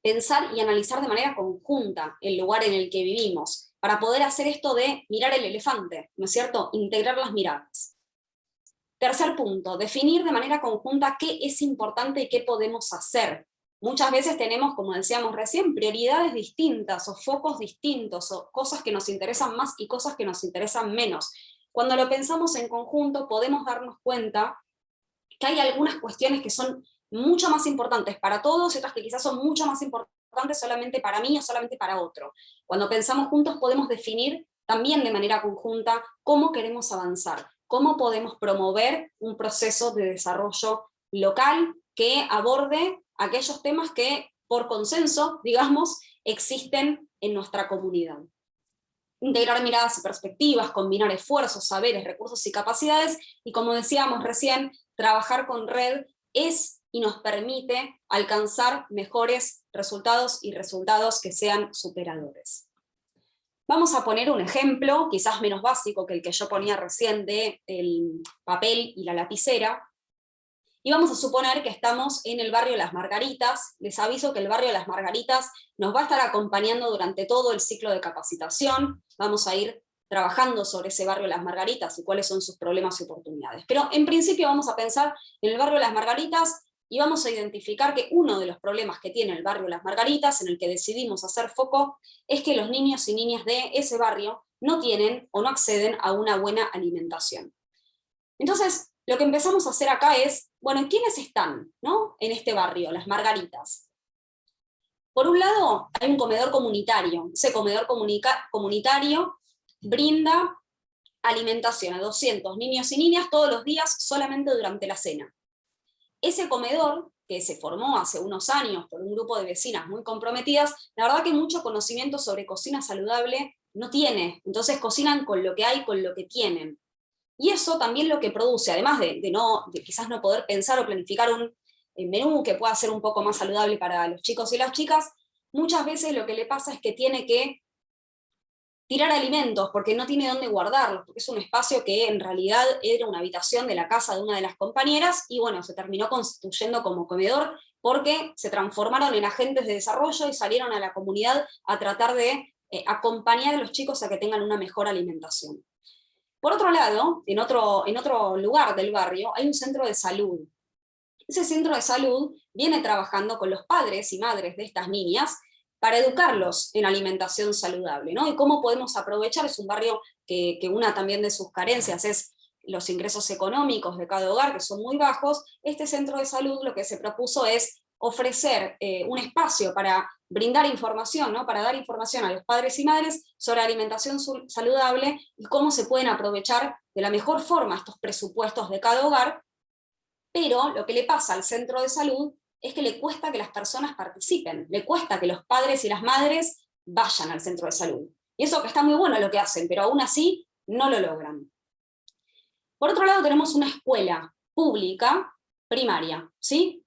pensar y analizar de manera conjunta el lugar en el que vivimos, para poder hacer esto de mirar el elefante, ¿no es cierto? Integrar las miradas. Tercer punto, definir de manera conjunta qué es importante y qué podemos hacer. Muchas veces tenemos, como decíamos recién, prioridades distintas, o focos distintos, o cosas que nos interesan más y cosas que nos interesan menos. Cuando lo pensamos en conjunto, podemos darnos cuenta que hay algunas cuestiones que son mucho más importantes para todos, y otras que quizás son mucho más importantes solamente para mí o solamente para otro. Cuando pensamos juntos podemos definir también de manera conjunta cómo queremos avanzar, cómo podemos promover un proceso de desarrollo local que aborde aquellos temas que por consenso, digamos, existen en nuestra comunidad. Integrar miradas y perspectivas, combinar esfuerzos, saberes, recursos y capacidades, y como decíamos recién, trabajar con red es y nos permite alcanzar mejores resultados y resultados que sean superadores. Vamos a poner un ejemplo, quizás menos básico que el que yo ponía recién del papel y la lapicera, y vamos a suponer que estamos en el barrio Las Margaritas. Les aviso que el barrio Las Margaritas nos va a estar acompañando durante todo el ciclo de capacitación, vamos a ir trabajando sobre ese barrio Las Margaritas y cuáles son sus problemas y oportunidades. Pero en principio vamos a pensar en el barrio Las Margaritas y vamos a identificar que uno de los problemas que tiene el barrio Las Margaritas, en el que decidimos hacer foco, es que los niños y niñas de ese barrio no tienen o no acceden a una buena alimentación. Entonces, lo que empezamos a hacer acá es, bueno, ¿quiénes están, ¿no?, en este barrio, Las Margaritas? Por un lado, hay un comedor comunitario. Ese comedor comunitario brinda alimentación a 200 niños y niñas todos los días solamente durante la cena. Ese comedor, que se formó hace unos años por un grupo de vecinas muy comprometidas, la verdad que mucho conocimiento sobre cocina saludable no tiene, entonces cocinan con lo que hay, con lo que tienen. Y eso también lo que produce, además de quizás no poder pensar o planificar un menú que pueda ser un poco más saludable para los chicos y las chicas, muchas veces lo que le pasa es que tiene que tirar alimentos porque no tiene dónde guardarlos, porque es un espacio que en realidad era una habitación de la casa de una de las compañeras, y bueno, se terminó constituyendo como comedor porque se transformaron en agentes de desarrollo y salieron a la comunidad a tratar de acompañar a los chicos a que tengan una mejor alimentación. Por otro lado, en otro lugar del barrio hay un centro de salud. Ese centro de salud viene trabajando con los padres y madres de estas niñas para educarlos en alimentación saludable, ¿no? Y cómo podemos aprovechar, es un barrio que una también de sus carencias es los ingresos económicos de cada hogar, que son muy bajos. Este centro de salud lo que se propuso es ofrecer un espacio para brindar información, ¿no?, para dar información a los padres y madres sobre alimentación saludable y cómo se pueden aprovechar de la mejor forma estos presupuestos de cada hogar. Pero lo que le pasa al centro de salud es que le cuesta que las personas participen, le cuesta que los padres y las madres vayan al centro de salud. Y eso que está muy bueno lo que hacen, pero aún así no lo logran. Por otro lado tenemos una escuela pública primaria, ¿sí?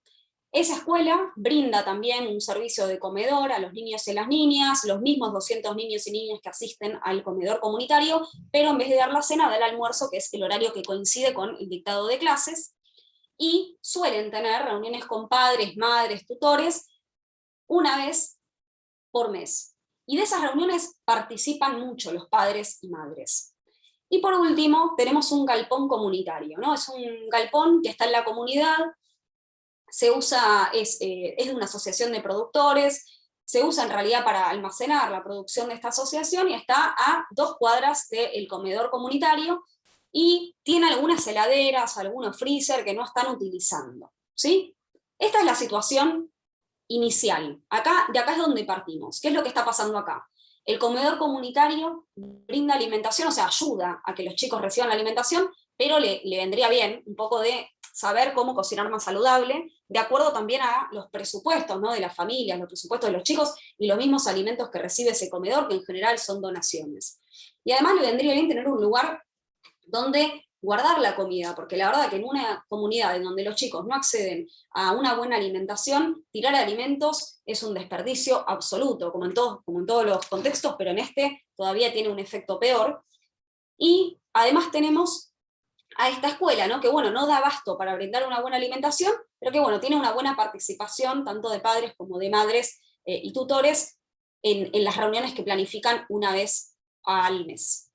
Esa escuela brinda también un servicio de comedor a los niños y las niñas, los mismos 200 niños y niñas que asisten al comedor comunitario, pero en vez de dar la cena, da el almuerzo, que es el horario que coincide con el dictado de clases, y suelen tener reuniones con padres, madres, tutores, una vez por mes. Y de esas reuniones participan mucho los padres y madres. Y por último, tenemos un galpón comunitario, ¿no? Es un galpón que está en la comunidad, se usa, es de una asociación de productores, se usa en realidad para almacenar la producción de esta asociación y está a 2 cuadras del comedor comunitario y tiene algunas heladeras, algunos freezer que no están utilizando, ¿sí? Esta es la situación inicial. De acá es donde partimos. ¿Qué es lo que está pasando acá? El comedor comunitario brinda alimentación, o sea, ayuda a que los chicos reciban la alimentación, pero le vendría bien un poco de saber cómo cocinar más saludable, de acuerdo también a los presupuestos, ¿no?, de las familias, los presupuestos de los chicos, y los mismos alimentos que recibe ese comedor, que en general son donaciones. Y además le vendría bien tener un lugar donde guardar la comida, porque la verdad que en una comunidad en donde los chicos no acceden a una buena alimentación, tirar alimentos es un desperdicio absoluto, como en todos los contextos, pero en este todavía tiene un efecto peor. Y además tenemos a esta escuela, ¿no?, que bueno, no da abasto para brindar una buena alimentación, pero que bueno, tiene una buena participación tanto de padres como de madres y tutores en las reuniones que planifican una vez al mes.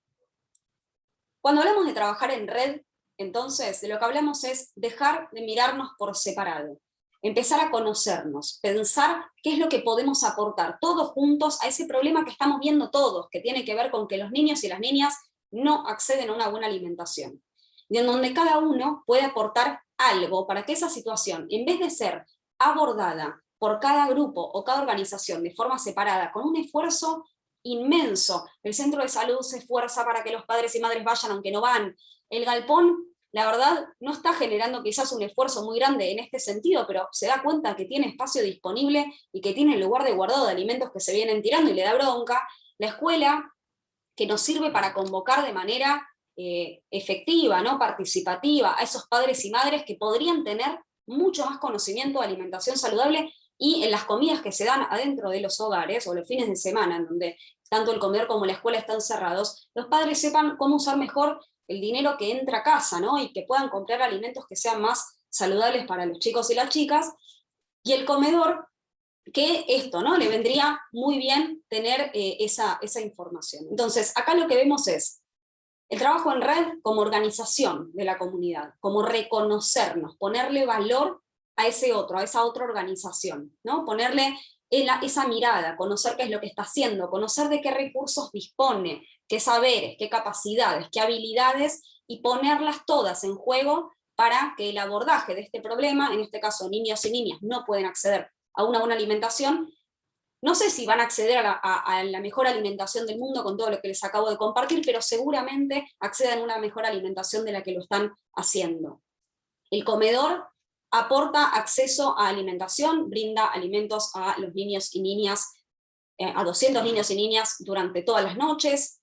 Cuando hablamos de trabajar en red, entonces, de lo que hablamos es dejar de mirarnos por separado, empezar a conocernos, pensar qué es lo que podemos aportar todos juntos a ese problema que estamos viendo todos, que tiene que ver con que los niños y las niñas no acceden a una buena alimentación. Y en donde cada uno puede aportar algo para que esa situación, en vez de ser abordada por cada grupo o cada organización de forma separada, con un esfuerzo inmenso. El centro de salud se esfuerza para que los padres y madres vayan aunque no van. El galpón, la verdad, no está generando quizás un esfuerzo muy grande en este sentido, pero se da cuenta que tiene espacio disponible y que tiene el lugar de guardado de alimentos que se vienen tirando y le da bronca. La escuela, que nos sirve para convocar de manera efectiva, ¿no?, participativa, a esos padres y madres que podrían tener mucho más conocimiento de alimentación saludable, y en las comidas que se dan adentro de los hogares, o los fines de semana, en donde tanto el comedor como la escuela están cerrados, los padres sepan cómo usar mejor el dinero que entra a casa, ¿no?, y que puedan comprar alimentos que sean más saludables para los chicos y las chicas, y el comedor, que esto, ¿no?, le vendría muy bien tener esa información. Entonces, acá lo que vemos es el trabajo en red como organización de la comunidad, como reconocernos, ponerle valor a ese otro, a esa otra organización, ¿no?, ponerle esa mirada, conocer qué es lo que está haciendo, conocer de qué recursos dispone, qué saberes, qué capacidades, qué habilidades, y ponerlas todas en juego para que el abordaje de este problema, en este caso niños y niñas no pueden acceder a una buena alimentación. No sé si van a acceder a la mejor alimentación del mundo con todo lo que les acabo de compartir, pero seguramente acceden a una mejor alimentación de la que lo están haciendo. El comedor aporta acceso a alimentación, brinda alimentos a los niños y niñas, a 200 niños y niñas durante todas las noches.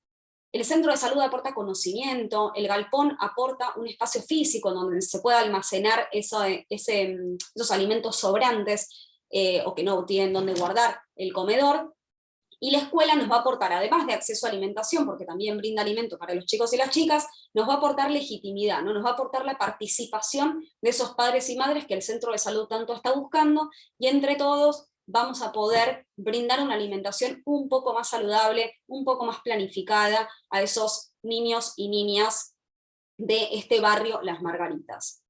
El centro de salud aporta conocimiento, el galpón aporta un espacio físico donde se pueda almacenar esos alimentos sobrantes, o que no tienen dónde guardar el comedor, y la escuela nos va a aportar, además de acceso a alimentación, porque también brinda alimento para los chicos y las chicas, nos va a aportar legitimidad, ¿no?, nos va a aportar la participación de esos padres y madres que el centro de salud tanto está buscando, y entre todos vamos a poder brindar una alimentación un poco más saludable, un poco más planificada a esos niños y niñas de este barrio Las Margaritas.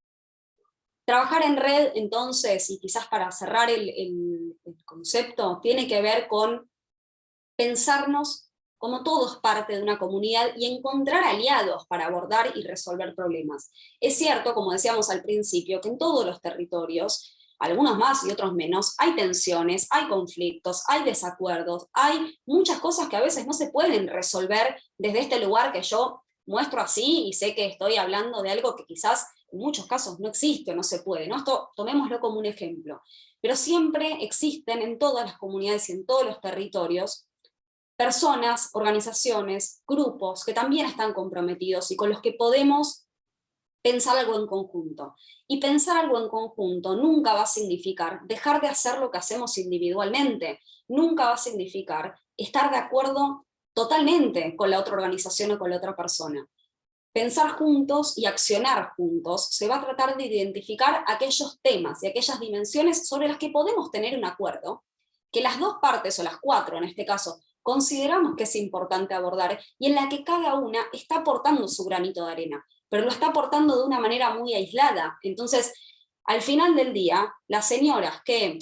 Trabajar en red, entonces, y quizás para cerrar el concepto, tiene que ver con pensarnos como todos parte de una comunidad y encontrar aliados para abordar y resolver problemas. Es cierto, como decíamos al principio, que en todos los territorios, algunos más y otros menos, hay tensiones, hay conflictos, hay desacuerdos, hay muchas cosas que a veces no se pueden resolver desde este lugar que yo muestro así, y sé que estoy hablando de algo que quizás en muchos casos no existe o no se puede, ¿no? Esto tomémoslo como un ejemplo. Pero siempre existen en todas las comunidades y en todos los territorios personas, organizaciones, grupos que también están comprometidos y con los que podemos pensar algo en conjunto. Y pensar algo en conjunto nunca va a significar dejar de hacer lo que hacemos individualmente, nunca va a significar estar de acuerdo totalmente con la otra organización o con la otra persona. Pensar juntos y accionar juntos se va a tratar de identificar aquellos temas y aquellas dimensiones sobre las que podemos tener un acuerdo, que las dos partes, o las cuatro en este caso, consideramos que es importante abordar, y en la que cada una está aportando su granito de arena, pero lo está aportando de una manera muy aislada. Entonces, al final del día, las señoras que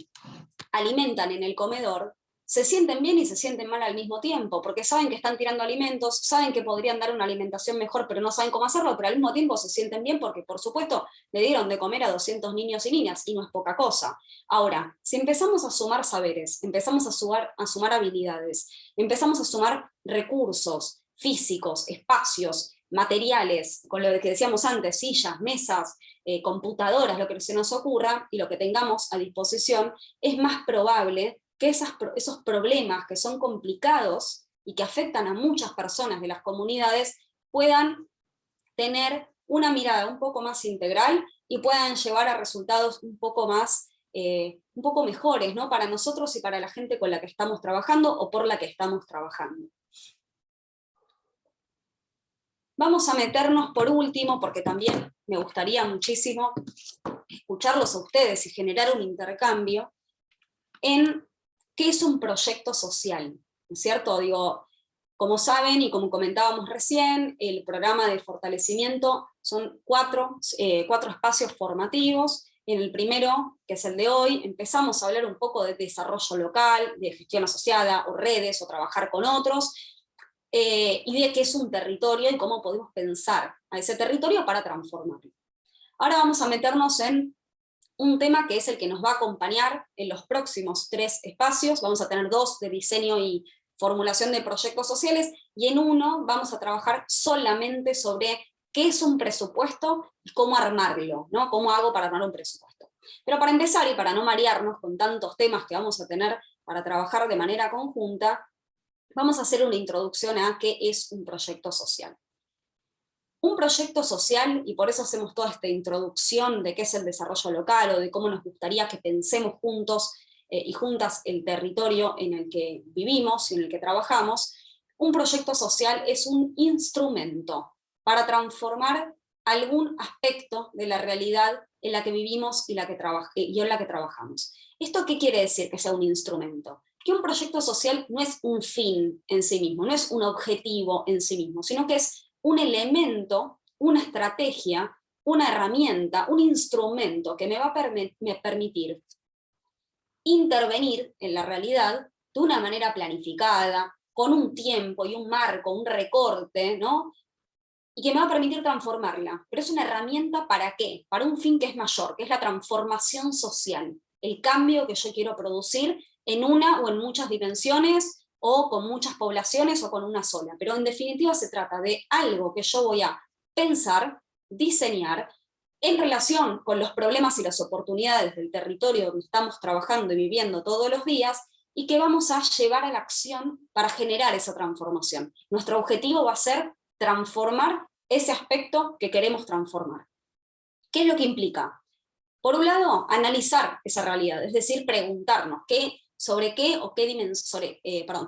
alimentan en el comedor se sienten bien y se sienten mal al mismo tiempo, porque saben que están tirando alimentos, saben que podrían dar una alimentación mejor, pero no saben cómo hacerlo, pero al mismo tiempo se sienten bien porque, por supuesto, le dieron de comer a 200 niños y niñas, y no es poca cosa. Ahora, si empezamos a sumar saberes, empezamos a sumar habilidades, empezamos a sumar recursos físicos, espacios, materiales, con lo que decíamos antes, sillas, mesas, computadoras, lo que se nos ocurra, y lo que tengamos a disposición, es más probable que esos problemas que son complicados y que afectan a muchas personas de las comunidades puedan tener una mirada un poco más integral y puedan llevar a resultados un poco mejores, ¿no? Para nosotros y para la gente con la que estamos trabajando o por la que estamos trabajando. Vamos a meternos por último, porque también me gustaría muchísimo escucharlos a ustedes y generar un intercambio, en qué es un proyecto social, ¿no es cierto? Digo, como saben y como comentábamos recién, el programa de fortalecimiento son cuatro espacios formativos. En el primero, que es el de hoy, empezamos a hablar un poco de desarrollo local, de gestión asociada, o redes, o trabajar con otros, y de qué es un territorio y cómo podemos pensar a ese territorio para transformarlo. Ahora vamos a meternos en un tema que es el que nos va a acompañar en los próximos 3 espacios. Vamos a tener 2 de diseño y formulación de proyectos sociales, y en uno vamos a trabajar solamente sobre qué es un presupuesto y cómo armarlo, ¿no? Cómo hago para armar un presupuesto. Pero para empezar, y para no marearnos con tantos temas que vamos a tener para trabajar de manera conjunta, vamos a hacer una introducción a qué es un proyecto social. Un proyecto social, y por eso hacemos toda esta introducción de qué es el desarrollo local, o de cómo nos gustaría que pensemos juntos y juntas el territorio en el que vivimos y en el que trabajamos. Un proyecto social es un instrumento para transformar algún aspecto de la realidad en la que vivimos y en la que trabajamos. ¿Esto qué quiere decir que sea un instrumento? Que un proyecto social no es un fin en sí mismo, no es un objetivo en sí mismo, sino que es un elemento, una estrategia, una herramienta, un instrumento que me va a permitir intervenir en la realidad de una manera planificada, con un tiempo y un marco, un recorte, ¿no? Y que me va a permitir transformarla. Pero es una herramienta ¿para qué? Para un fin que es mayor, que es la transformación social, el cambio que yo quiero producir en una o en muchas dimensiones, o con muchas poblaciones, o con una sola. Pero en definitiva se trata de algo que yo voy a pensar, diseñar, en relación con los problemas y las oportunidades del territorio donde estamos trabajando y viviendo todos los días, y que vamos a llevar a la acción para generar esa transformación. Nuestro objetivo va a ser transformar ese aspecto que queremos transformar. ¿Qué es lo que implica? Por un lado, analizar esa realidad, es decir, preguntarnos sobre qué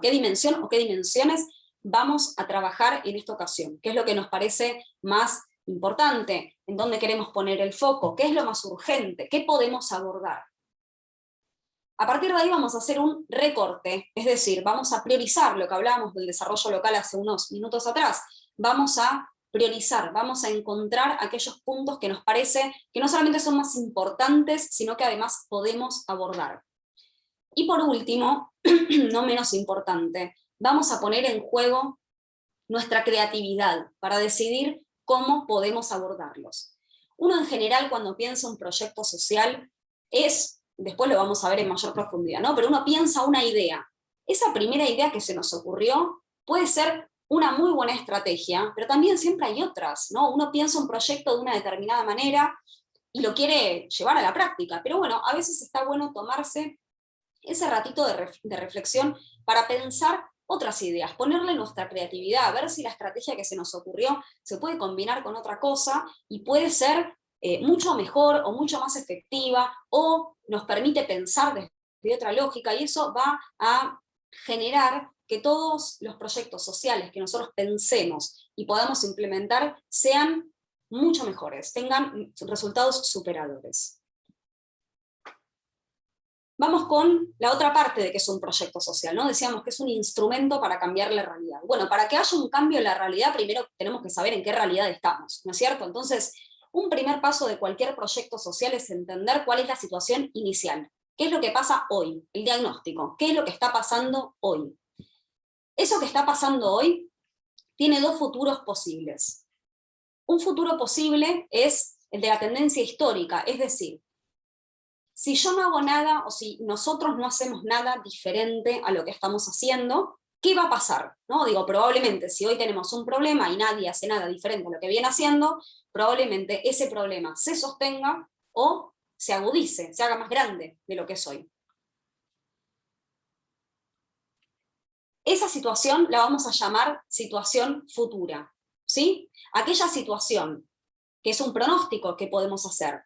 dimensión o qué dimensiones vamos a trabajar en esta ocasión, qué es lo que nos parece más importante, en dónde queremos poner el foco, qué es lo más urgente, qué podemos abordar. A partir de ahí vamos a hacer un recorte, es decir, vamos a priorizar lo que hablábamos del desarrollo local hace unos minutos atrás, vamos a priorizar, vamos a encontrar aquellos puntos que nos parece que no solamente son más importantes, sino que además podemos abordar. Y por último, no menos importante, vamos a poner en juego nuestra creatividad para decidir cómo podemos abordarlos. Uno en general cuando piensa un proyecto social después lo vamos a ver en mayor profundidad, ¿no? Pero uno piensa una idea. Esa primera idea que se nos ocurrió puede ser una muy buena estrategia, pero también siempre hay otras, ¿no? Uno piensa un proyecto de una determinada manera y lo quiere llevar a la práctica, pero bueno, a veces está bueno tomarse ese ratito de reflexión para pensar otras ideas, ponerle nuestra creatividad, ver si la estrategia que se nos ocurrió se puede combinar con otra cosa y puede ser mucho mejor o mucho más efectiva, o nos permite pensar desde otra lógica, y eso va a generar que todos los proyectos sociales que nosotros pensemos y podamos implementar sean mucho mejores, tengan resultados superadores. Vamos con la otra parte de que es un proyecto social, ¿no? Decíamos que es un instrumento para cambiar la realidad. Bueno, para que haya un cambio en la realidad, primero tenemos que saber en qué realidad estamos, ¿no es cierto? Entonces, un primer paso de cualquier proyecto social es entender cuál es la situación inicial. ¿Qué es lo que pasa hoy? El diagnóstico. ¿Qué es lo que está pasando hoy? Eso que está pasando hoy tiene dos futuros posibles. Un futuro posible es el de la tendencia histórica, es decir, si yo no hago nada o si nosotros no hacemos nada diferente a lo que estamos haciendo, ¿qué va a pasar? ¿No? Digo, probablemente si hoy tenemos un problema y nadie hace nada diferente a lo que viene haciendo, probablemente ese problema se sostenga o se agudice, se haga más grande de lo que es hoy. Esa situación la vamos a llamar situación futura, ¿sí? Aquella situación que es un pronóstico que podemos hacer,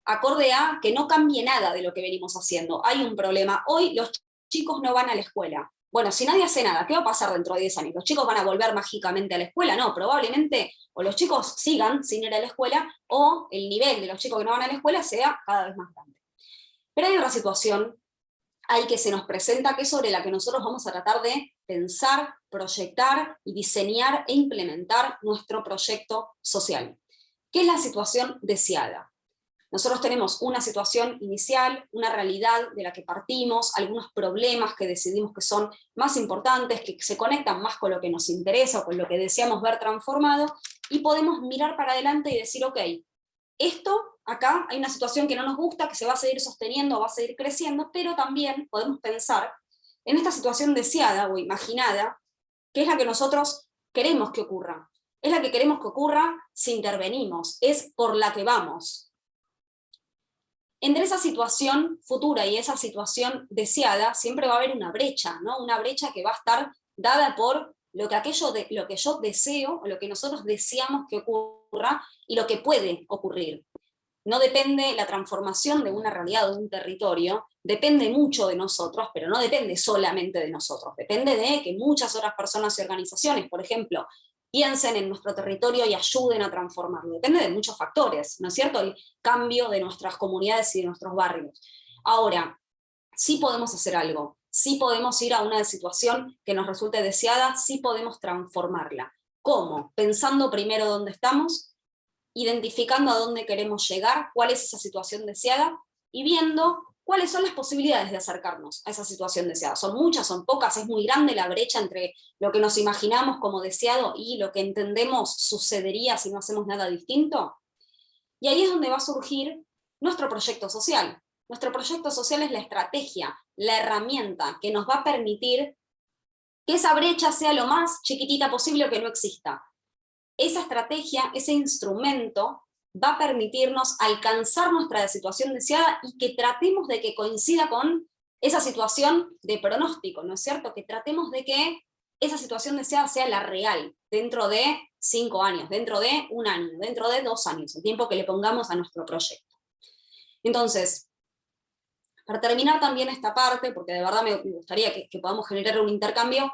acorde a que no cambie nada de lo que venimos haciendo. Hay un problema. Hoy los chicos no van a la escuela. Bueno, si nadie hace nada, ¿qué va a pasar dentro de 10 años? ¿Los chicos van a volver mágicamente a la escuela? No, probablemente o los chicos sigan sin ir a la escuela, o el nivel de los chicos que no van a la escuela sea cada vez más grande. Pero hay otra situación ahí que se nos presenta, que es sobre la que nosotros vamos a tratar de pensar, proyectar y diseñar e implementar nuestro proyecto social, que es la situación deseada. Nosotros tenemos una situación inicial, una realidad de la que partimos, algunos problemas que decidimos que son más importantes, que se conectan más con lo que nos interesa o con lo que deseamos ver transformado, y podemos mirar para adelante y decir, ok, esto, acá hay una situación que no nos gusta, que se va a seguir sosteniendo, va a seguir creciendo, pero también podemos pensar en esta situación deseada o imaginada, que es la que nosotros queremos que ocurra. Es la que queremos que ocurra si intervenimos, es por la que vamos. Entre esa situación futura y esa situación deseada siempre va a haber una brecha, ¿no? Una brecha que va a estar dada por lo que yo deseo, o lo que nosotros deseamos que ocurra, y lo que puede ocurrir. No depende la transformación de una realidad o de un territorio, depende mucho de nosotros, pero no depende solamente de nosotros, depende de que muchas otras personas y organizaciones, por ejemplo, piensen en nuestro territorio y ayuden a transformarlo. Depende de muchos factores, ¿no es cierto? El cambio de nuestras comunidades y de nuestros barrios. Ahora, sí podemos hacer algo, sí podemos ir a una situación que nos resulte deseada, sí podemos transformarla. ¿Cómo? Pensando primero dónde estamos, identificando a dónde queremos llegar, cuál es esa situación deseada, y viendo cuáles son las posibilidades de acercarnos a esa situación deseada. Son muchas, son pocas, es muy grande la brecha entre lo que nos imaginamos como deseado y lo que entendemos sucedería si no hacemos nada distinto. Y ahí es donde va a surgir nuestro proyecto social. Nuestro proyecto social es la estrategia, la herramienta que nos va a permitir que esa brecha sea lo más chiquitita posible o que no exista. Esa estrategia, ese instrumento, va a permitirnos alcanzar nuestra situación deseada y que tratemos de que coincida con esa situación de pronóstico, ¿no es cierto? Que tratemos de que esa situación deseada sea la real, dentro de 5 años, dentro de 1 año, dentro de 2 años, el tiempo que le pongamos a nuestro proyecto. Entonces, para terminar también esta parte, porque de verdad me gustaría que podamos generar un intercambio,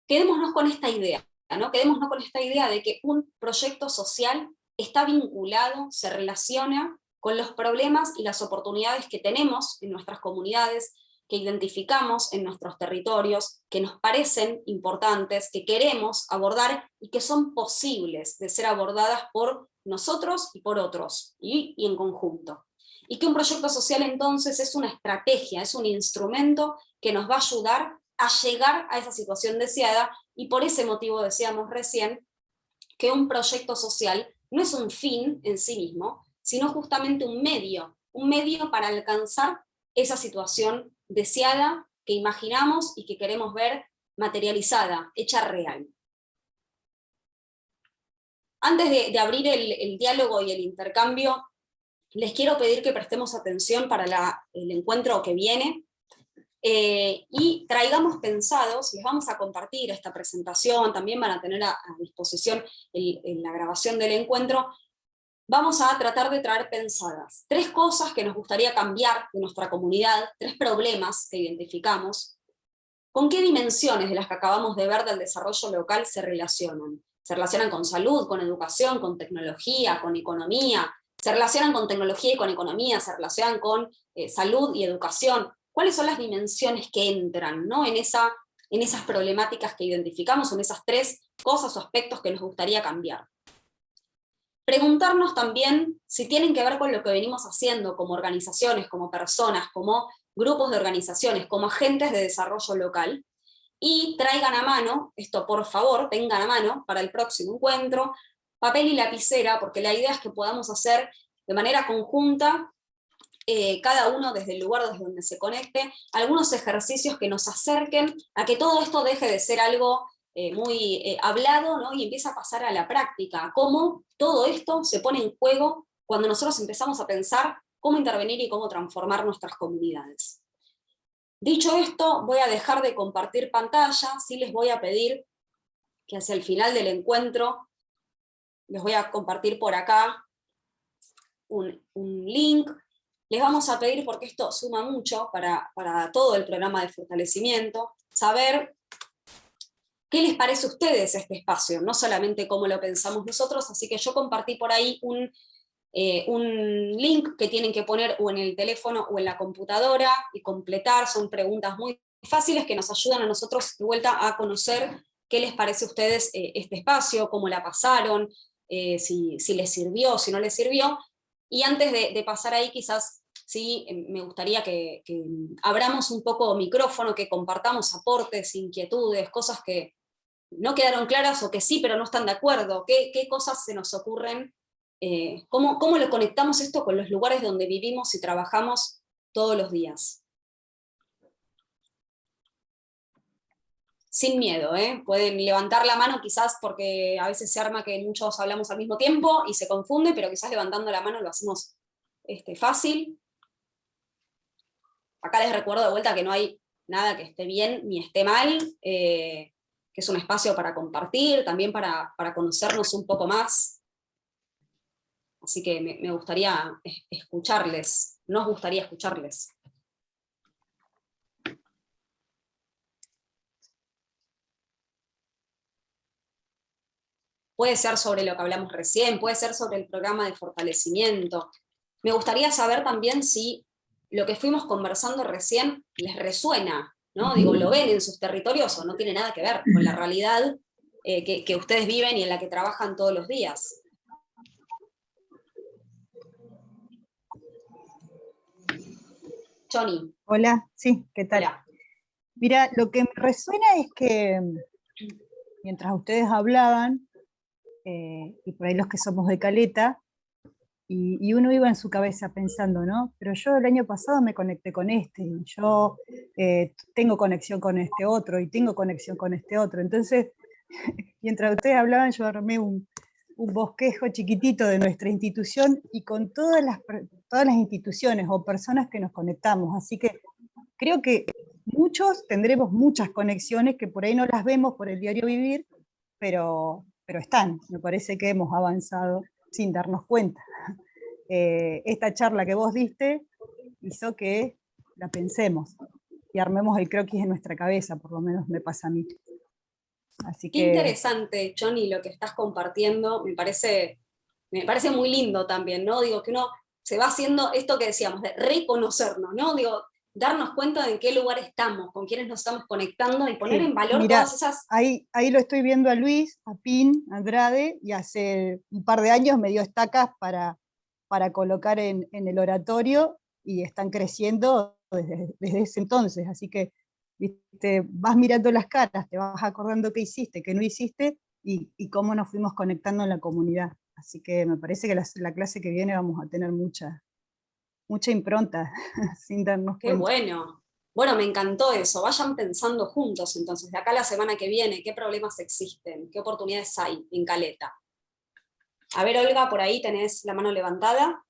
quedémonos con esta idea, ¿no? Quedémonos con esta idea de que un proyecto social está vinculado, se relaciona con los problemas y las oportunidades que tenemos en nuestras comunidades, que identificamos en nuestros territorios, que nos parecen importantes, que queremos abordar y que son posibles de ser abordadas por nosotros y por otros, y en conjunto. Y que un proyecto social entonces es una estrategia, es un instrumento que nos va a ayudar a llegar a esa situación deseada, y por ese motivo decíamos recién que un proyecto social no es un fin en sí mismo, sino justamente un medio para alcanzar esa situación deseada que imaginamos y que queremos ver materializada, hecha real. Antes de abrir el diálogo y el intercambio, les quiero pedir que prestemos atención para el encuentro que viene, y traigamos pensados, les vamos a compartir esta presentación, también van a tener a disposición en la grabación del encuentro. Vamos a tratar de traer pensadas 3 cosas que nos gustaría cambiar de nuestra comunidad, 3 problemas que identificamos. ¿Con qué dimensiones de las que acabamos de ver del desarrollo local se relacionan? Se relacionan con salud, con educación, con tecnología, con economía, se relacionan con tecnología y con economía, se relacionan con salud y educación. ¿Cuáles son las dimensiones que entran, ¿no? en esas problemáticas que identificamos, en esas 3 cosas o aspectos que nos gustaría cambiar? Preguntarnos también si tienen que ver con lo que venimos haciendo como organizaciones, como personas, como grupos de organizaciones, como agentes de desarrollo local, y traigan a mano, esto por favor, tengan a mano para el próximo encuentro, papel y lapicera, porque la idea es que podamos hacer de manera conjunta, cada uno desde el lugar desde donde se conecte, algunos ejercicios que nos acerquen a que todo esto deje de ser algo muy hablado, ¿no? Y empieza a pasar a la práctica, cómo todo esto se pone en juego cuando nosotros empezamos a pensar cómo intervenir y cómo transformar nuestras comunidades. Dicho esto, voy a dejar de compartir pantalla, sí les voy a pedir que hacia el final del encuentro, les voy a compartir por acá un link. Les vamos a pedir, porque esto suma mucho para todo el programa de fortalecimiento, saber qué les parece a ustedes este espacio, no solamente cómo lo pensamos nosotros, así que yo compartí por ahí un link que tienen que poner o en el teléfono o en la computadora y completar, son preguntas muy fáciles que nos ayudan a nosotros de vuelta a conocer qué les parece a ustedes este espacio, cómo la pasaron, si les sirvió, si no les sirvió. Y antes de pasar ahí, quizás sí, me gustaría que abramos un poco micrófono, que compartamos aportes, inquietudes, cosas que no quedaron claras o que sí, pero no están de acuerdo, qué cosas se nos ocurren, cómo lo conectamos esto con los lugares donde vivimos y trabajamos todos los días. Sin miedo, pueden levantar la mano quizás porque a veces se arma que muchos hablamos al mismo tiempo y se confunde, pero quizás levantando la mano lo hacemos fácil. Acá les recuerdo de vuelta que no hay nada que esté bien ni esté mal, que es un espacio para compartir, también para conocernos un poco más. Así que me gustaría escucharles, nos gustaría escucharles. Puede ser sobre lo que hablamos recién, puede ser sobre el programa de fortalecimiento. Me gustaría saber también si lo que fuimos conversando recién les resuena, ¿no? Digo, ¿lo ven en sus territorios o no tiene nada que ver con la realidad que ustedes viven y en la que trabajan todos los días? Johnny. Hola, sí, ¿qué tal? Hola. Mira, lo que me resuena es que mientras ustedes hablaban, y por ahí los que somos de Caleta, y uno iba en su cabeza pensando, ¿no? Pero yo el año pasado me conecté con este, y yo tengo conexión con este otro, y tengo conexión con este otro. Entonces, mientras ustedes hablaban, yo armé un bosquejo chiquitito de nuestra institución, y con todas las instituciones o personas que nos conectamos. Así que creo que muchos tendremos muchas conexiones que por ahí no las vemos por el diario vivir, pero están. Me parece que hemos avanzado sin darnos cuenta. Esta charla que vos diste hizo que la pensemos y armemos el croquis en nuestra cabeza, por lo menos me pasa a mí. Así que... Qué interesante, Johnny, lo que estás compartiendo, me parece muy lindo también, ¿no? Digo, que uno se va haciendo esto que decíamos, de reconocernos, ¿no? Digo, darnos cuenta de en qué lugar estamos, con quiénes nos estamos conectando y poner en valor mirá, todas esas... Ahí lo estoy viendo a Luis, a Pin, a Andrade, y hace un par de años me dio estacas para colocar en el oratorio, y están creciendo desde ese entonces, así que ¿viste? Vas mirando las caras, te vas acordando qué hiciste, qué no hiciste, y cómo nos fuimos conectando en la comunidad. Así que me parece que la clase que viene vamos a tener mucha impronta, sin darnos cuenta. Qué bueno. Bueno, me encantó eso. Vayan pensando juntos entonces, de acá a la semana que viene, qué problemas existen, qué oportunidades hay en Caleta. A ver, Olga, por ahí tenés la mano levantada.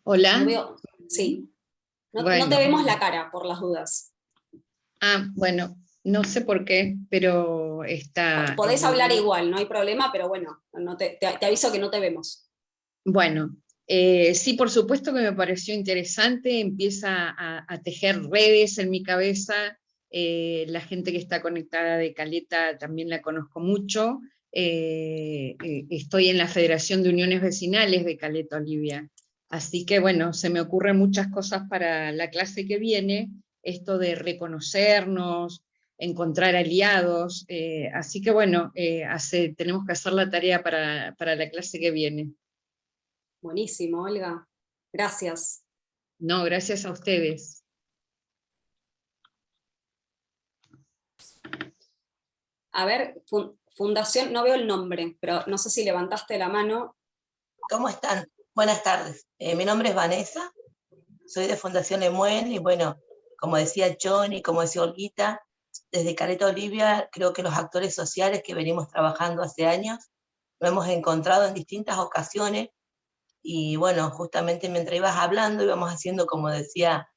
Hola. No veo... Sí. Bueno. No te vemos la cara, por las dudas. Ah, bueno, no sé por qué, pero está... Podés hablar igual, no hay problema, pero bueno, te aviso que no te vemos. Bueno, sí, por supuesto que me pareció interesante, empieza a tejer redes en mi cabeza, la gente que está conectada de Caleta también la conozco mucho, estoy en la Federación de Uniones Vecinales de Caleta, Olivia, así que bueno, se me ocurren muchas cosas para la clase que viene, esto de reconocernos, encontrar aliados, así que bueno, tenemos que hacer la tarea para la clase que viene. Buenísimo, Olga. Gracias. No, gracias a ustedes. A ver, Fundación, no veo el nombre, pero no sé si levantaste la mano. ¿Cómo están? Buenas tardes. Mi nombre es Vanessa, soy de Fundación Emuen, y bueno, como decía Johnny, como decía Olguita, desde Caleta Olivia creo que los actores sociales que venimos trabajando hace años lo hemos encontrado en distintas ocasiones, y bueno, justamente mientras ibas hablando íbamos haciendo, como decía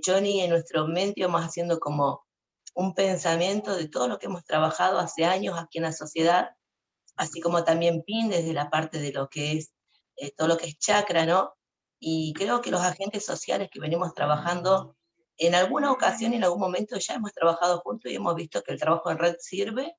Johnny, en nuestro mente íbamos haciendo como un pensamiento de todo lo que hemos trabajado hace años aquí en la sociedad, así como también PIN desde la parte de lo que es todo lo que es chakra, ¿no? Y creo que los agentes sociales que venimos trabajando, en alguna ocasión, en algún momento ya hemos trabajado juntos y hemos visto que el trabajo en red sirve,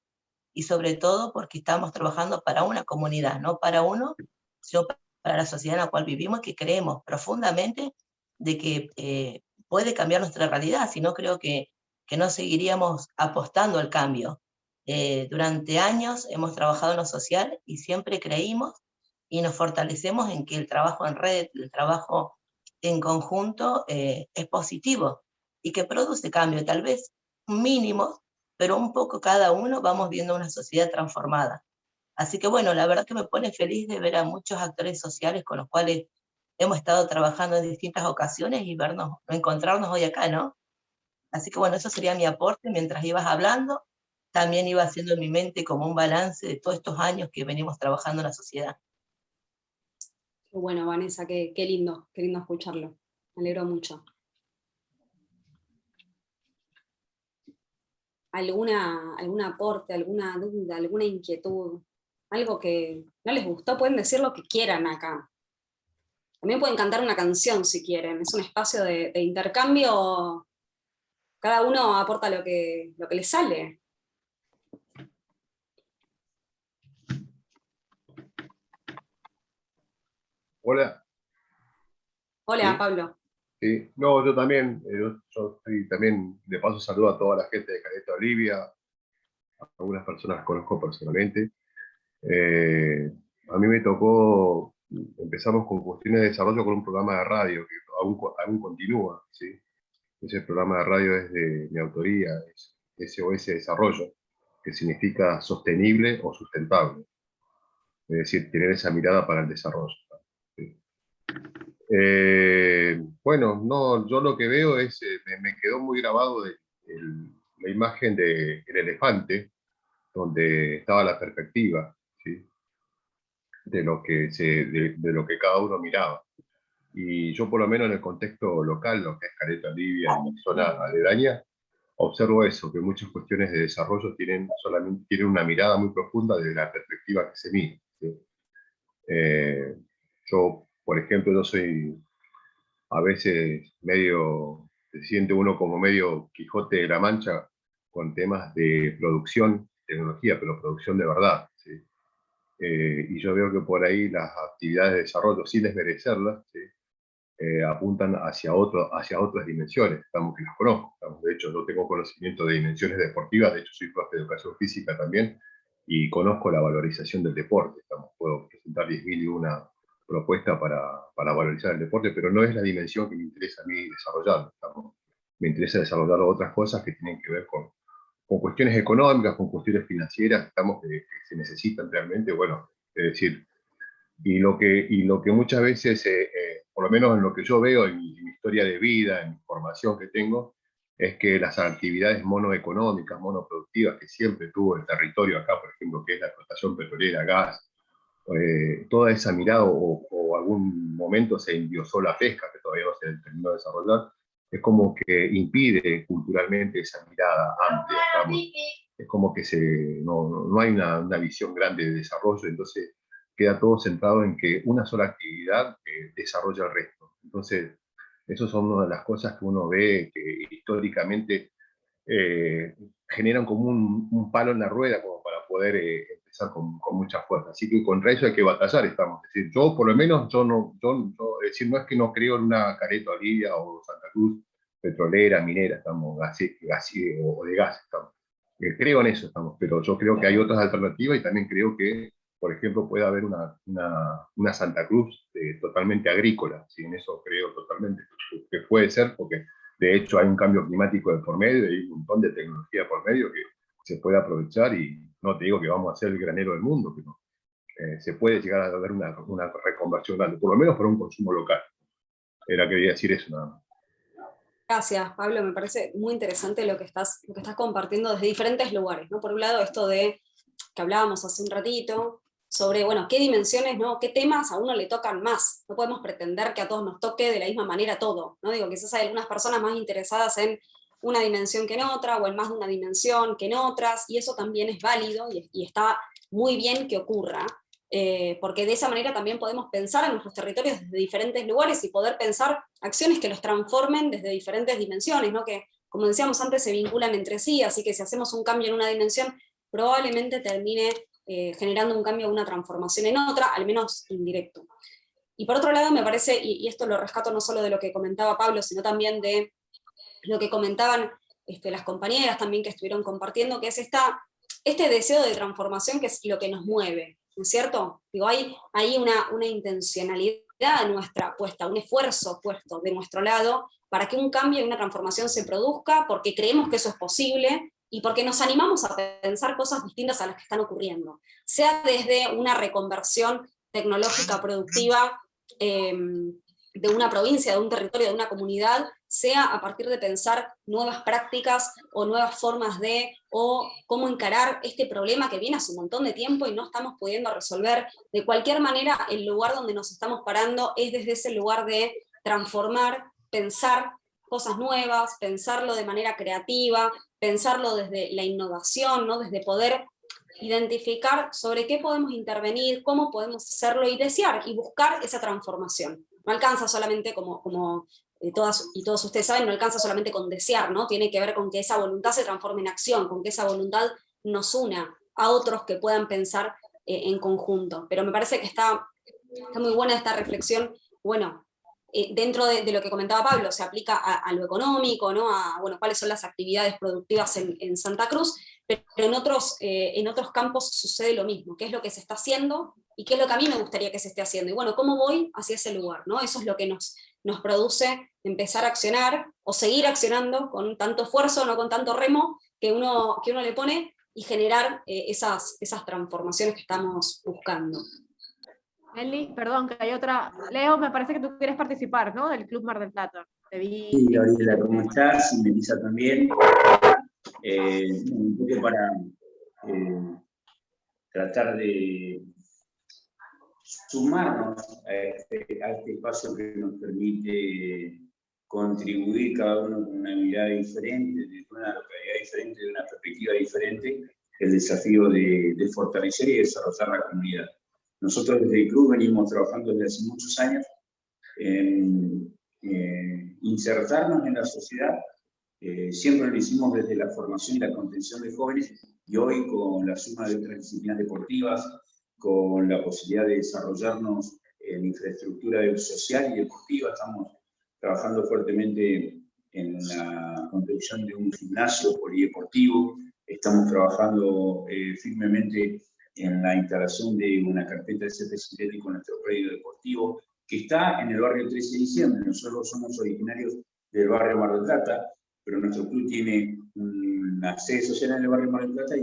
y sobre todo porque estamos trabajando para una comunidad, no para uno, sino para la sociedad en la cual vivimos, que creemos profundamente de que puede cambiar nuestra realidad, si no creo que no seguiríamos apostando al cambio. Durante años hemos trabajado en lo social y siempre creímos y nos fortalecemos en que el trabajo en red, el trabajo en conjunto es positivo y que produce cambio, tal vez mínimo, pero un poco cada uno vamos viendo una sociedad transformada. Así que bueno, la verdad que me pone feliz de ver a muchos actores sociales con los cuales hemos estado trabajando en distintas ocasiones y vernos, encontrarnos hoy acá, ¿no? Así que bueno, eso sería mi aporte mientras ibas hablando. También iba haciendo en mi mente como un balance de todos estos años que venimos trabajando en la sociedad. Qué bueno, Vanessa, qué lindo escucharlo. Me alegro mucho. ¿Algún aporte, alguna duda, alguna inquietud? Algo que no les gustó, pueden decir lo que quieran acá. También pueden cantar una canción si quieren. Es un espacio de intercambio. Cada uno aporta lo que le sale. Hola. Hola, ¿Sí? Pablo. Sí. No, yo también, yo estoy también, de paso saludo a toda la gente de Caleta Olivia, algunas personas las conozco personalmente. A mí me tocó, empezamos con cuestiones de desarrollo con un programa de radio que aún continúa, ¿sí? Ese programa de radio es de mi autoría, es SOS Desarrollo, que significa sostenible o sustentable, es decir, tener esa mirada para el desarrollo, ¿sí? Bueno, no, yo lo que veo es, me quedó muy grabado la imagen del elefante, donde estaba la perspectiva, ¿sí? De lo que cada uno miraba. Y yo por lo menos en el contexto local, lo que es Caleta Olivia, en mi zona aledaña, observo eso, que muchas cuestiones de desarrollo solamente tienen una mirada muy profunda desde la perspectiva que se mira, ¿sí? Yo, por ejemplo, yo soy a veces medio, se siente uno como medio Quijote de la Mancha con temas de producción, tecnología, pero producción de verdad, ¿sí? Y yo veo que por ahí las actividades de desarrollo, sin desmerecerlas, ¿sí? Apuntan hacia otras dimensiones, estamos que las conozco. De hecho, yo tengo conocimiento de dimensiones deportivas, de hecho soy profe de educación física también, y conozco la valorización del deporte. Puedo presentar 10.001 propuestas para valorizar el deporte, pero no es la dimensión que me interesa a mí desarrollar. Me interesa desarrollar otras cosas que tienen que ver con cuestiones económicas, con cuestiones financieras, que se necesitan realmente, bueno, es decir, y lo que muchas veces, por lo menos en lo que yo veo en mi historia de vida, en mi formación que tengo, es que las actividades monoeconómicas, monoproductivas que siempre tuvo el territorio acá, por ejemplo, que es la explotación petrolera, gas, toda esa mirada, o algún momento se endiosó la pesca, que todavía no se terminó de desarrollar, es como que impide culturalmente esa mirada amplia, digamos. Es como que no hay una visión grande de desarrollo, entonces queda todo centrado en que una sola actividad desarrolla el resto. Entonces, esas son una de las cosas que uno ve que históricamente generan como un palo en la rueda como para poder empezar con mucha fuerza. Así que contra eso hay que batallar, estamos. Es decir, yo por lo menos, es decir, no es que no creo en una Caleta Olivia o Santa Cruz petrolera, minera, estamos, o de gas, estamos. Creo en eso, estamos, pero yo creo que hay otras alternativas y también creo que por ejemplo, pueda haber una Santa Cruz totalmente agrícola, ¿sí? En eso creo totalmente que puede ser, porque de hecho hay un cambio climático de por medio, y hay un montón de tecnología por medio que se puede aprovechar, y no te digo que vamos a ser el granero del mundo, pero se puede llegar a ver una reconversión grande, por lo menos para un consumo local. Quería decir eso nada más. Gracias, Pablo, me parece muy interesante lo que estás compartiendo desde diferentes lugares, ¿no? Por un lado, esto de que hablábamos hace un ratito, sobre, bueno, qué dimensiones, ¿no? Qué temas a uno le tocan más. No podemos pretender que a todos nos toque de la misma manera todo, ¿no? Digo, quizás hay algunas personas más interesadas en una dimensión que en otra, o en más de una dimensión que en otras, y eso también es válido, y está muy bien que ocurra, porque de esa manera también podemos pensar en nuestros territorios desde diferentes lugares y poder pensar acciones que los transformen desde diferentes dimensiones, ¿no? Que, como decíamos antes, se vinculan entre sí, así que si hacemos un cambio en una dimensión, probablemente termine generando un cambio, una transformación en otra, al menos indirecto. Y por otro lado, me parece, y esto lo rescato no solo de lo que comentaba Pablo, sino también de lo que comentaban las compañeras también que estuvieron compartiendo, que es este deseo de transformación que es lo que nos mueve, ¿no es cierto? Digo, hay una intencionalidad nuestra puesta, un esfuerzo puesto de nuestro lado para que un cambio y una transformación se produzca, porque creemos que eso es posible y porque nos animamos a pensar cosas distintas a las que están ocurriendo, sea desde una reconversión tecnológica productiva de una provincia, de un territorio, de una comunidad, sea a partir de pensar nuevas prácticas o nuevas formas o cómo encarar este problema que viene hace un montón de tiempo y no estamos pudiendo resolver. De cualquier manera, el lugar donde nos estamos parando es desde ese lugar de transformar, pensar cosas nuevas, pensarlo de manera creativa, pensarlo desde la innovación, ¿no? Desde poder identificar sobre qué podemos intervenir, cómo podemos hacerlo y desear y buscar esa transformación. No alcanza solamente, como todas y todos ustedes saben, no alcanza solamente con desear, ¿no? Tiene que ver con que esa voluntad se transforme en acción, con que esa voluntad nos una a otros que puedan pensar en conjunto. Pero me parece que está muy buena esta reflexión, bueno, dentro de lo que comentaba Pablo, se aplica a lo económico, ¿no? Bueno, cuáles son las actividades productivas en Santa Cruz, pero en otros campos sucede lo mismo, qué es lo que se está haciendo y qué es lo que a mí me gustaría que se esté haciendo. Y bueno, ¿cómo voy hacia ese lugar? ¿No? Eso es lo que nos produce empezar a accionar o seguir accionando con tanto esfuerzo, no con tanto remo que uno le pone, y generar esas transformaciones que estamos buscando. Nelly, perdón, que hay otra. Leo, me parece que tú quieres participar, ¿no? Del Club Mar del Plata. Sí, Gabriela, ¿cómo estás? Y Melissa también. Un poco para tratar de sumarnos a este espacio que nos permite contribuir cada uno con una mirada diferente, de una localidad diferente, de una perspectiva diferente, el desafío de fortalecer y desarrollar la comunidad. Nosotros desde el club venimos trabajando desde hace muchos años en insertarnos en la sociedad. Siempre lo hicimos desde la formación y la contención de jóvenes, y hoy con la suma de otras disciplinas deportivas, con la posibilidad de desarrollarnos en infraestructura social y deportiva, estamos trabajando fuertemente en la construcción de un gimnasio polideportivo, estamos trabajando firmemente en la instalación de una carpeta de césped sintético en nuestro predio deportivo, que está en el barrio 13 de diciembre. Nosotros somos originarios del barrio Mar del Plata, pero nuestro club tiene una sede social en el barrio Mar del Plata y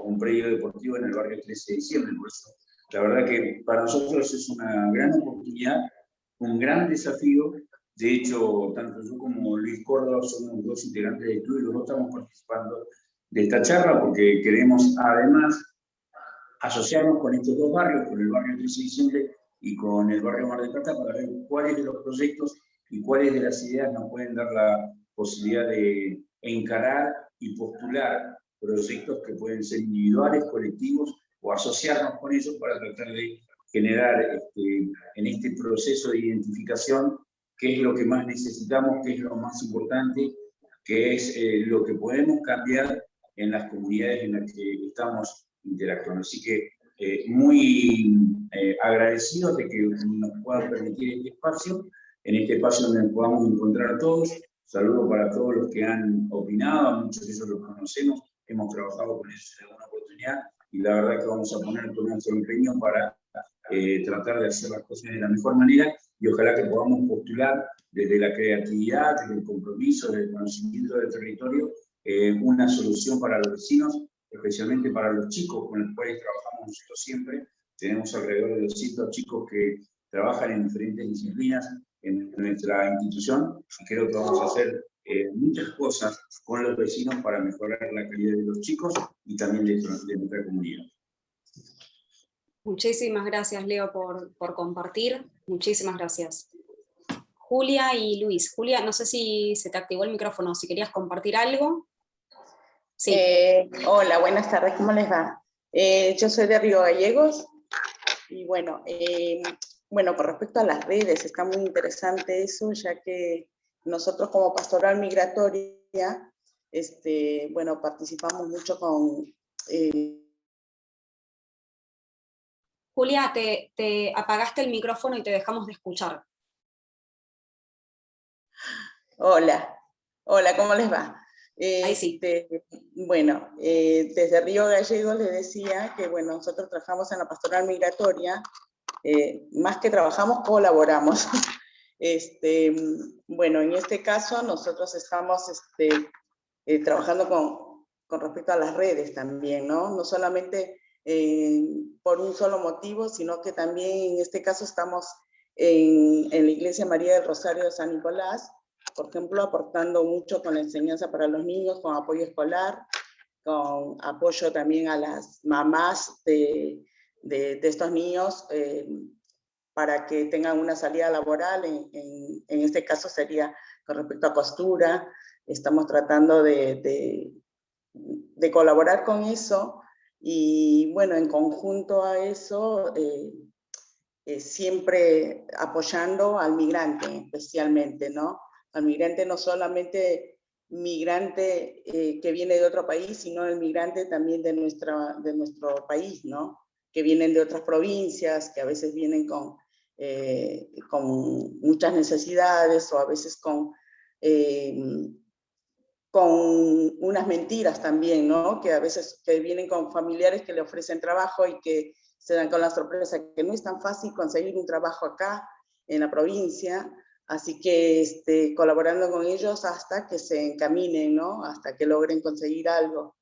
un predio deportivo en el barrio 13 de diciembre. Por eso, la verdad que para nosotros es una gran oportunidad, un gran desafío. De hecho, tanto yo como Luis Córdoba somos dos integrantes del club y los dos estamos participando de esta charla porque queremos además asociarnos con estos dos barrios, con el barrio 13 de diciembre y con el barrio Mar del Plata, para ver cuáles de los proyectos y cuáles de las ideas nos pueden dar la posibilidad de encarar y postular proyectos que pueden ser individuales, colectivos, o asociarnos con ellos para tratar de generar en este proceso de identificación qué es lo que más necesitamos, qué es lo más importante, qué es lo que podemos cambiar en las comunidades en las que estamos interactuando. Así que muy agradecidos de que nos puedan permitir este espacio, en este espacio donde nos podamos encontrar todos. Saludos para todos los que han opinado, a muchos de ellos los conocemos, hemos trabajado con ellos en alguna oportunidad, y la verdad que vamos a poner todo nuestro empeño para tratar de hacer las cosas de la mejor manera, y ojalá que podamos postular desde la creatividad, desde el compromiso, desde el conocimiento del territorio, una solución para los vecinos, especialmente para los chicos con los cuales trabajamos nosotros siempre. Tenemos alrededor de 200 chicos que trabajan en diferentes disciplinas en nuestra institución, y creo que vamos a hacer muchas cosas con los vecinos para mejorar la calidad de los chicos y también de nuestra comunidad. Muchísimas gracias, Leo, por compartir. Muchísimas gracias. Julia y Luis. Julia, no sé si se te activó el micrófono, si querías compartir algo. Sí. Hola, buenas tardes, ¿cómo les va? Yo soy de Río Gallegos, y bueno, con respecto a las redes, está muy interesante eso, ya que nosotros como Pastoral Migratoria, participamos mucho con... Julia, te apagaste el micrófono y te dejamos de escuchar. Hola, ¿cómo les va? Ahí sí. Desde Río Gallegos les decía que nosotros trabajamos en la Pastoral Migratoria, más que trabajamos, colaboramos. En este caso nosotros estamos trabajando con respecto a las redes también, ¿no? No solamente por un solo motivo, sino que también en este caso estamos en la Iglesia María del Rosario de San Nicolás, por ejemplo, aportando mucho con la enseñanza para los niños, con apoyo escolar, con apoyo también a las mamás de estos niños, para que tengan una salida laboral, en este caso sería con respecto a costura. Estamos tratando de colaborar con eso, y en conjunto a eso, siempre apoyando al migrante especialmente, ¿no? Al migrante, no solamente migrante que viene de otro país, sino el migrante también de nuestro país, ¿no? Que vienen de otras provincias, que a veces vienen con muchas necesidades, o a veces con unas mentiras también, ¿no? Que a veces vienen con familiares que le ofrecen trabajo y que se dan con la sorpresa que no es tan fácil conseguir un trabajo acá en la provincia, así que colaborando con ellos hasta que se encaminen, ¿no? Hasta que logren conseguir algo.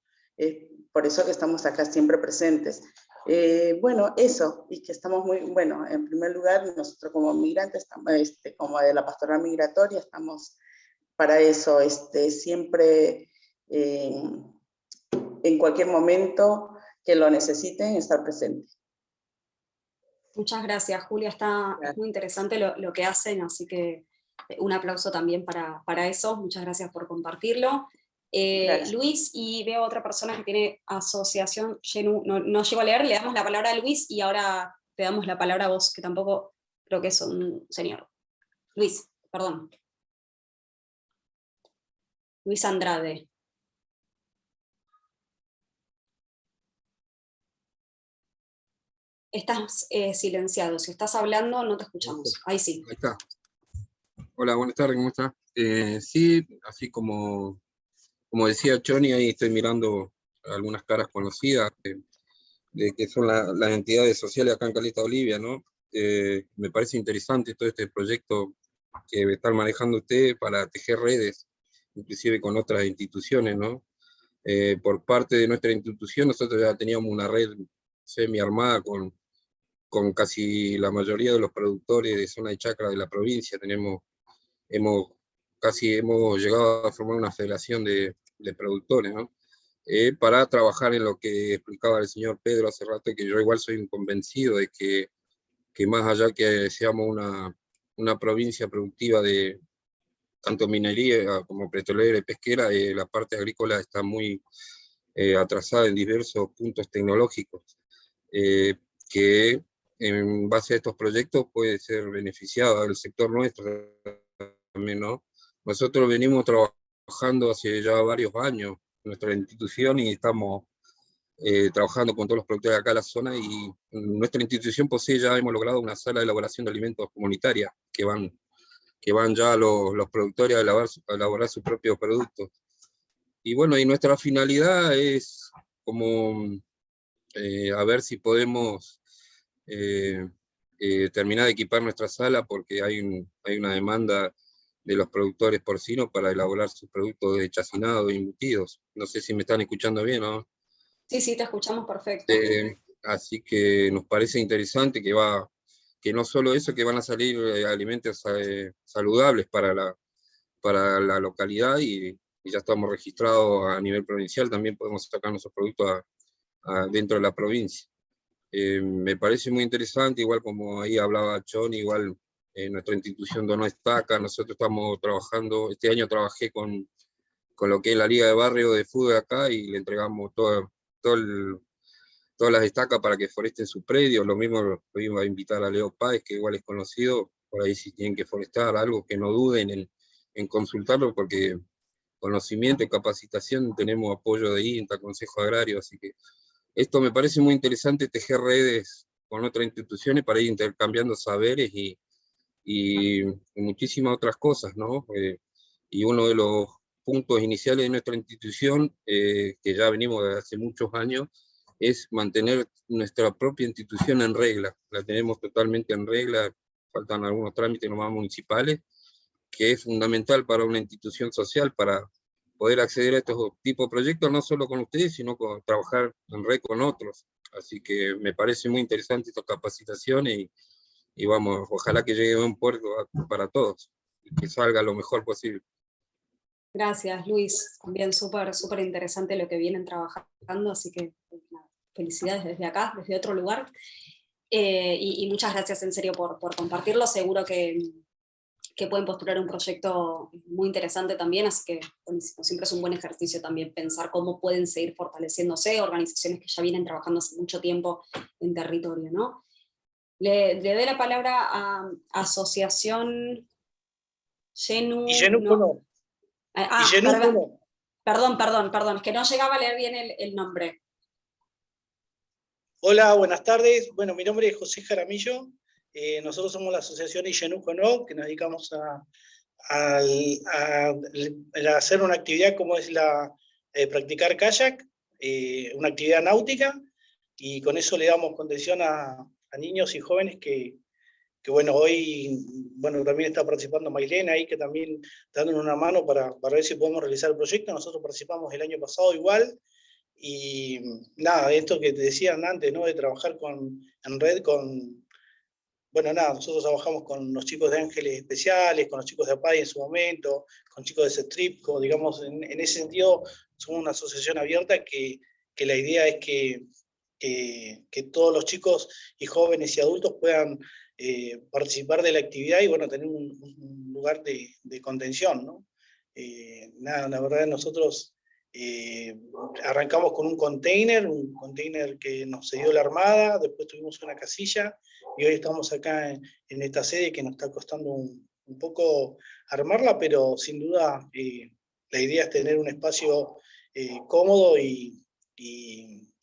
Por eso que estamos acá siempre presentes. Eso, y que estamos en primer lugar, nosotros como migrantes, como de la Pastoral Migratoria, estamos para eso, siempre, en cualquier momento que lo necesiten, estar presentes. Muchas gracias, Julia. Es muy interesante lo que hacen, así que un aplauso también para eso. Muchas gracias por compartirlo. Luis, y veo otra persona que tiene asociación, no llego a leer, le damos la palabra a Luis y ahora te damos la palabra a vos, que tampoco creo que es un señor. Luis, perdón. Luis Andrade. Estás silenciado, si estás hablando no te escuchamos. Ahí sí. Ahí está. Hola, buenas tardes, ¿cómo está? Sí, así como decía Choni, ahí estoy mirando algunas caras conocidas de que son las entidades sociales acá en Caleta Olivia, ¿no? Me parece interesante todo este proyecto que están manejando ustedes para tejer redes, inclusive con otras instituciones, ¿no? Por parte de nuestra institución, nosotros ya teníamos una red semi-armada con casi la mayoría de los productores de zona de chacra de la provincia. Hemos llegado a formar una federación de productores, ¿no? Para trabajar en lo que explicaba el señor Pedro hace rato, que yo igual soy un convencido de que más allá que seamos una provincia productiva de tanto minería como petrolera y pesquera, la parte agrícola está muy atrasada en diversos puntos tecnológicos, que en base a estos proyectos puede ser beneficiado el sector nuestro también, ¿no? Nosotros venimos trabajando hace ya varios años en nuestra institución y estamos trabajando con todos los productores de acá en la zona, y nuestra institución posee, ya hemos logrado una sala de elaboración de alimentos comunitaria que van ya los productores a elaborar sus propios productos. Y bueno, y nuestra finalidad es como a ver si podemos terminar de equipar nuestra sala, porque hay una demanda de los productores porcinos para elaborar sus productos de chacinado e embutidos. No sé si me están escuchando bien, ¿no? Sí, sí, te escuchamos perfecto. Así que nos parece interesante que no solo eso, que van a salir alimentos saludables para la localidad, y ya estamos registrados a nivel provincial, también podemos sacar nuestros productos dentro de la provincia. Me parece muy interesante, igual como ahí hablaba Johnny, igual nuestra institución donó estaca. Nosotros estamos trabajando, este año trabajé con lo que es la Liga de Barrio de Fútbol acá, y le entregamos todas las estacas para que foresten su predio. Lo mismo lo iba a invitar a Leo Páez, que igual es conocido, por ahí si tienen que forestar algo, que no duden en consultarlo, porque conocimiento y capacitación tenemos apoyo de INTA, Consejo Agrario, así que esto me parece muy interesante, tejer redes con otras instituciones para ir intercambiando saberes y muchísimas otras cosas, ¿no? Y uno de los puntos iniciales de nuestra institución, que ya venimos desde hace muchos años, es mantener nuestra propia institución en regla. La tenemos totalmente en regla, faltan algunos trámites nomás municipales, que es fundamental para una institución social, para poder acceder a estos tipos de proyectos, no solo con ustedes, sino trabajar en red con otros. Así que me parece muy interesante esta capacitación, y vamos, ojalá que llegue a un puerto para todos, y que salga lo mejor posible. Gracias, Luis. También súper interesante lo que vienen trabajando, así que felicidades desde acá, desde otro lugar. Y muchas gracias en serio por compartirlo. Seguro que pueden postular un proyecto muy interesante también, así que buenísimo. Siempre es un buen ejercicio también pensar cómo pueden seguir fortaleciéndose organizaciones que ya vienen trabajando hace mucho tiempo en territorio, ¿no? Le doy la palabra a Asociación Yenu. No. Perdón, es que no llegaba a leer bien el nombre. Hola, buenas tardes. Bueno, mi nombre es José Jaramillo. Nosotros somos la Asociación Iyenuco No, que nos dedicamos a hacer una actividad como es practicar kayak, una actividad náutica, y con eso le damos contención a niños y jóvenes que bueno, hoy también está participando Mailena ahí, que también está dando una mano para ver si podemos realizar el proyecto. Nosotros participamos el año pasado igual, y nada, esto que te decían antes, ¿no? De trabajar en red nosotros trabajamos con los chicos de Ángeles Especiales, con los chicos de APAI en su momento, con chicos de CETRIPCO, digamos, en ese sentido somos una asociación abierta que la idea es que todos los chicos y jóvenes y adultos puedan participar de la actividad y tener un lugar de contención, ¿no? La verdad nosotros arrancamos con un container que nos cedió la Armada, después tuvimos una casilla, y hoy estamos acá en esta sede que nos está costando un poco armarla, pero sin duda la idea es tener un espacio cómodo y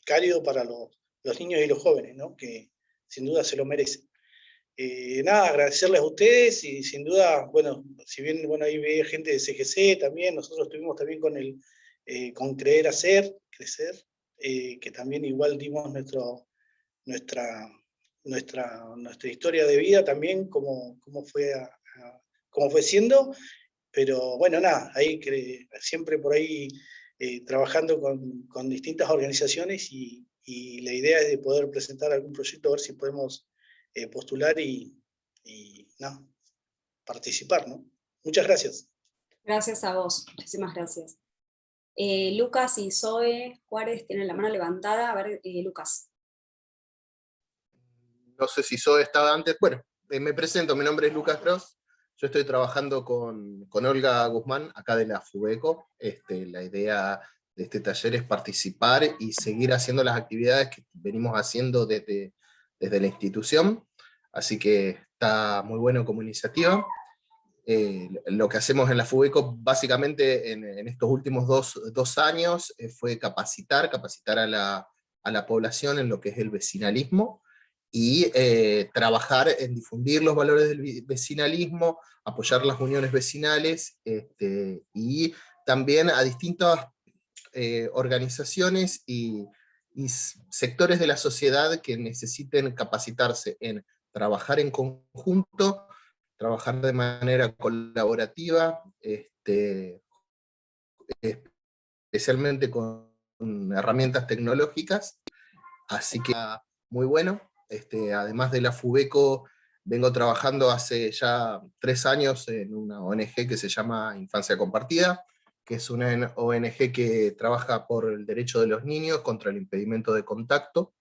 cálido para los niños y los jóvenes, ¿no? Que sin duda se lo merecen. Agradecerles a ustedes, y sin duda, si bien ahí veía gente de CGC también, nosotros estuvimos también con Crecer, que también igual dimos nuestra historia de vida también, cómo fue siendo, pero ahí siempre por ahí trabajando con distintas organizaciones, y la idea es de poder presentar algún proyecto, a ver si podemos postular y participar, ¿no? Muchas gracias. Gracias a vos, muchísimas gracias. Lucas y Zoe Juárez tienen la mano levantada. A ver, Lucas. No sé si Zoe estaba antes. Bueno, me presento, mi nombre es Lucas Gross. Yo estoy trabajando con Olga Guzmán, acá de la FUBECO. La idea de este taller es participar y seguir haciendo las actividades que venimos haciendo desde la institución. Así que está muy bueno como iniciativa. Lo que hacemos en la FUBECO básicamente en estos últimos dos años fue capacitar a la población en lo que es el vecinalismo, y trabajar en difundir los valores del vecinalismo, apoyar las uniones vecinales, y también a distintas organizaciones y y sectores de la sociedad que necesiten capacitarse en trabajar en conjunto, trabajar de manera colaborativa, especialmente con herramientas tecnológicas, así que muy bueno. Además de la FUBECO, vengo trabajando hace ya 3 años en una ONG que se llama Infancia Compartida, que es una ONG que trabaja por el derecho de los niños contra el impedimento de contacto,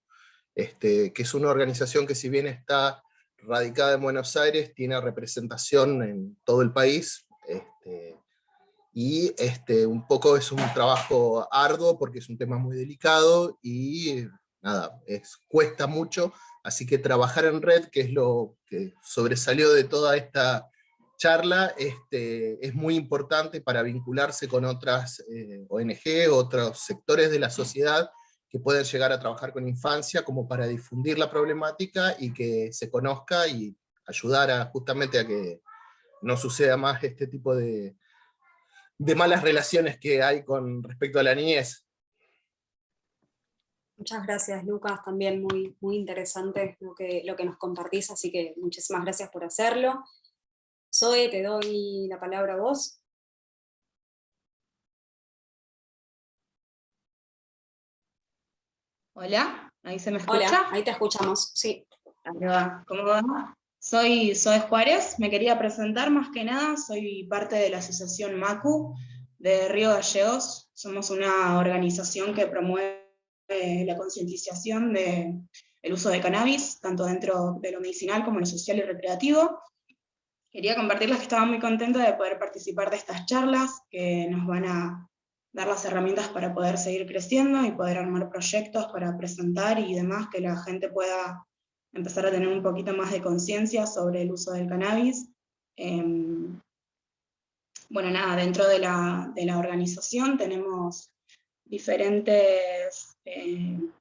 que es una organización que, si bien está radicada en Buenos Aires, tiene representación en todo el país, y un poco es un trabajo arduo porque es un tema muy delicado y nada, cuesta mucho, así que trabajar en red, que es lo que sobresalió de toda esta charla, es muy importante para vincularse con otras ONG, otros sectores de la sociedad que pueden llegar a trabajar con infancia, como para difundir la problemática y que se conozca y ayudar justamente a que no suceda más este tipo de malas relaciones que hay con respecto a la niñez. Muchas gracias, Lucas, también muy, muy interesante lo que nos compartís, así que muchísimas gracias por hacerlo. Zoe, te doy la palabra a vos. Hola, ¿ahí se me escucha? Hola, ahí te escuchamos, sí. Ahí va. ¿Cómo va? Soy Zoe Juárez, me quería presentar más que nada, soy parte de la asociación MACU de Río Gallegos. Somos una organización que promueve la concientización del uso de cannabis, tanto dentro de lo medicinal como lo social y recreativo. Quería compartirles que estaba muy contenta de poder participar de estas charlas, que nos van a dar las herramientas para poder seguir creciendo y poder armar proyectos para presentar y demás, que la gente pueda empezar a tener un poquito más de conciencia sobre el uso del cannabis. Bueno, nada, dentro de la organización tenemos diferentes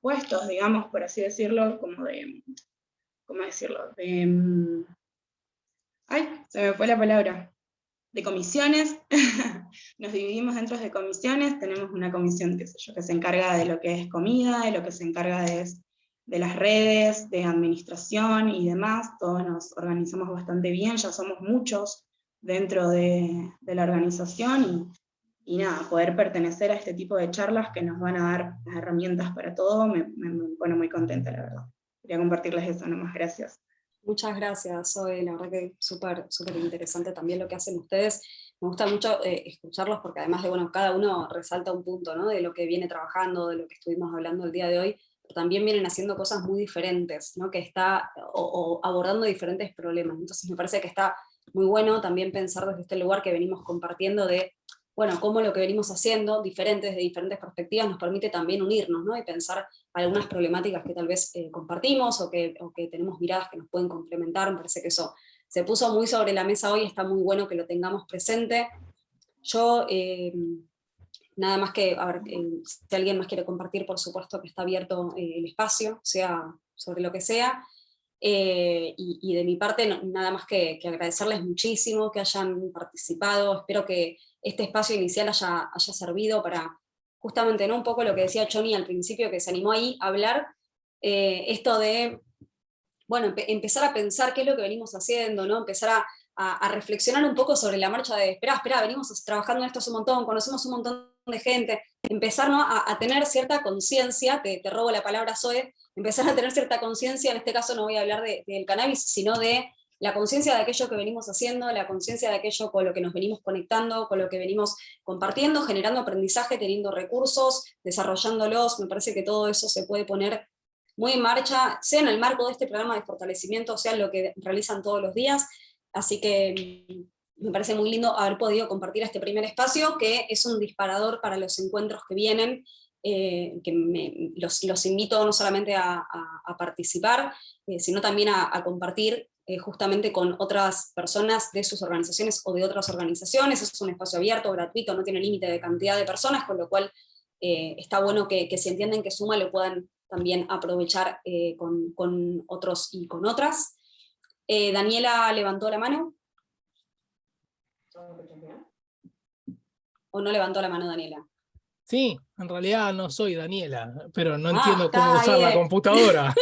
puestos, digamos, por así decirlo, como de, ¿cómo decirlo? Ay, se me fue la palabra. De comisiones. Nos dividimos dentro de comisiones. Tenemos una comisión, qué sé yo, que se encarga de lo que es comida, de lo que se encarga de las redes, de administración y demás. Todos nos organizamos bastante bien, ya somos muchos dentro de la organización, y nada, poder pertenecer a este tipo de charlas que nos van a dar las herramientas para todo, me pone muy contenta, la verdad. Quería compartirles eso nomás, gracias. Muchas gracias, Zoe, la verdad que súper interesante también lo que hacen ustedes. Me gusta mucho escucharlos porque además de, bueno, cada uno resalta un punto, ¿no?, de lo que viene trabajando, de lo que estuvimos hablando el día de hoy, pero también vienen haciendo cosas muy diferentes, ¿no?, que está, o abordando diferentes problemas. Entonces me parece que está muy bueno también pensar desde este lugar que venimos compartiendo de, bueno, cómo lo que venimos haciendo, diferentes, de diferentes perspectivas, nos permite también unirnos, ¿no?, y pensar algunas problemáticas que tal vez compartimos, o que tenemos miradas que nos pueden complementar. Me parece que eso se puso muy sobre la mesa hoy, está muy bueno que lo tengamos presente. Yo, nada más que, a ver, si alguien más quiere compartir, por supuesto que está abierto el espacio, sea sobre lo que sea. Y de mi parte, nada más que agradecerles muchísimo que hayan participado. Espero que este espacio inicial haya servido para justamente, ¿no?, un poco lo que decía Choni al principio, que se animó ahí a hablar, esto de, bueno, empezar a pensar qué es lo que venimos haciendo, ¿no?, empezar a reflexionar un poco sobre la marcha de, espera, venimos trabajando en esto hace un montón, conocemos un montón de gente, empezar, ¿no?, a tener cierta conciencia, te robo la palabra, Zoe, empezar a tener cierta conciencia. En este caso no voy a hablar del cannabis, sino de la conciencia de aquello que venimos haciendo, la conciencia de aquello con lo que nos venimos conectando, con lo que venimos compartiendo, generando aprendizaje, teniendo recursos, desarrollándolos. Me parece que todo eso se puede poner muy en marcha, sea en el marco de este programa de fortalecimiento, sea en lo que realizan todos los días. Así que me parece muy lindo haber podido compartir este primer espacio, que es un disparador para los encuentros que vienen, que los invito no solamente a participar, sino también a compartir justamente con otras personas de sus organizaciones o de otras organizaciones. Es un espacio abierto, gratuito, no tiene límite de cantidad de personas, con lo cual está bueno que si entienden que suma, lo puedan también aprovechar con otros y con otras. Daniela levantó la mano. ¿O no levantó la mano, Daniela? Sí, en realidad no soy Daniela, pero no Ah, entiendo está cómo usar ahí, la computadora.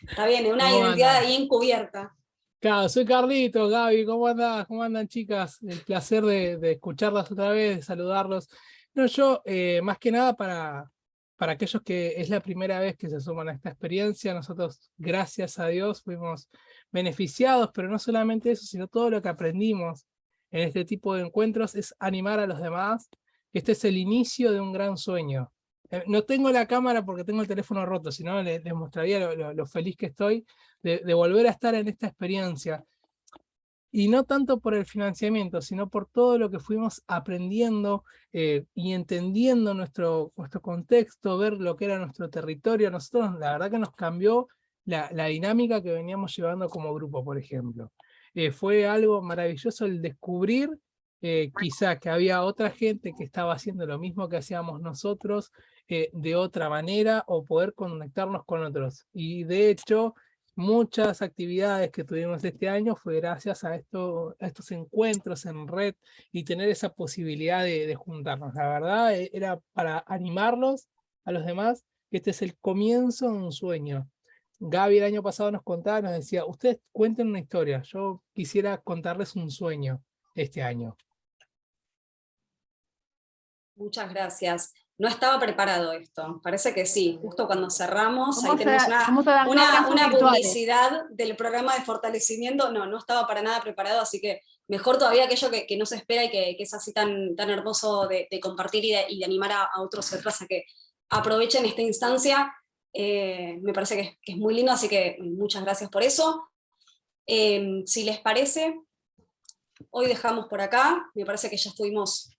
Está bien, es una ¿Cómo identidad andan? ahí encubierta. Claro, soy Carlito, Gaby, ¿cómo andan? ¿Cómo andan, chicas? El placer de escucharlas otra vez, de saludarlos. No, yo, más que nada para aquellos que es la primera vez que se suman a esta experiencia, nosotros, gracias a Dios, fuimos beneficiados, pero no solamente eso, sino todo lo que aprendimos en este tipo de encuentros es animar a los demás. Este es el inicio de un gran sueño. No tengo la cámara porque tengo el teléfono roto, si no les mostraría lo feliz que estoy de volver a estar en esta experiencia. Y no tanto por el financiamiento, sino por todo lo que fuimos aprendiendo y entendiendo nuestro contexto, ver lo que era nuestro territorio. Nosotros, la verdad que nos cambió la dinámica que veníamos llevando como grupo, por ejemplo. Fue algo maravilloso el descubrir quizá que había otra gente que estaba haciendo lo mismo que hacíamos nosotros de otra manera o poder conectarnos con otros. Y de hecho, muchas actividades que tuvimos este año fue gracias a estos encuentros en red y tener esa posibilidad de juntarnos. La verdad, era para animarlos a los demás, que este es el comienzo de un sueño. Gaby el año pasado nos contaba, nos decía, ustedes cuenten una historia, yo quisiera contarles un sueño este año. Muchas gracias. No estaba preparado esto, parece que sí. Justo cuando cerramos, ahí Vamos tenemos a dar abrazos una virtuales. publicidad del programa de fortalecimiento. No estaba para nada preparado, así que mejor todavía aquello que no se espera y que es así tan hermoso de compartir y de animar a otros y otras a que aprovechen esta instancia. Me parece que es muy lindo, así que muchas gracias por eso. Si les parece, hoy dejamos por acá. Me parece que ya estuvimos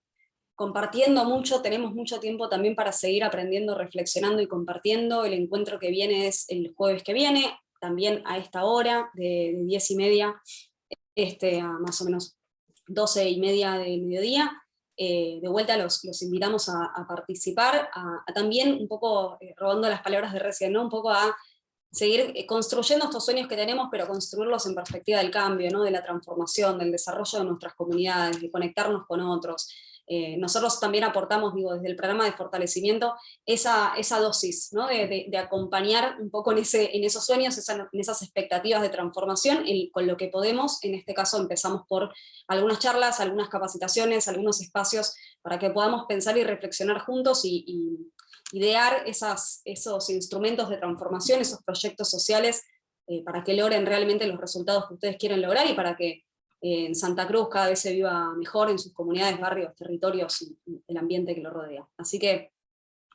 compartiendo mucho, tenemos mucho tiempo también para seguir aprendiendo, reflexionando y compartiendo. El encuentro que viene es el jueves que viene, también a esta hora, de 10:30 a más o menos 12:30 del mediodía. De vuelta los invitamos a participar, a también un poco, robando las palabras de recién, ¿no? Un poco a seguir construyendo estos sueños que tenemos, pero construirlos en perspectiva del cambio, ¿no? De la transformación, del desarrollo de nuestras comunidades, de conectarnos con otros. Nosotros también aportamos, digo, desde el programa de fortalecimiento, esa dosis, ¿no? de acompañar un poco en esos sueños, en esas expectativas de transformación, con lo que podemos. En este caso empezamos por algunas charlas, algunas capacitaciones, algunos espacios para que podamos pensar y reflexionar juntos y idear esos instrumentos de transformación, esos proyectos sociales, para que logren realmente los resultados que ustedes quieren lograr y para que en Santa Cruz cada vez se viva mejor en sus comunidades, barrios, territorios y el ambiente que lo rodea. Así que,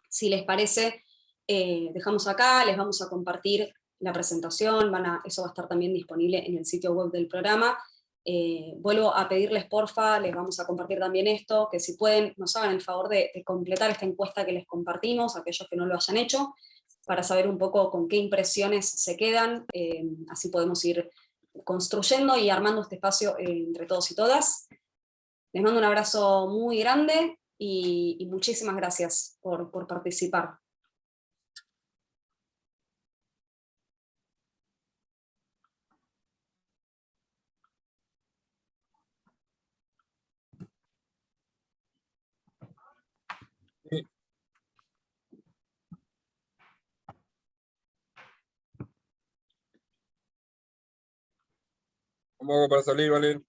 si les parece, dejamos acá, les vamos a compartir la presentación, eso va a estar también disponible en el sitio web del programa. Vuelvo a pedirles, porfa, les vamos a compartir también esto, que si pueden nos hagan el favor de completar esta encuesta que les compartimos, aquellos que no lo hayan hecho, para saber un poco con qué impresiones se quedan, así podemos ir construyendo y armando este espacio entre todos y todas. Les mando un abrazo muy grande y muchísimas gracias por participar. ¿Cómo hago para salir, Valen?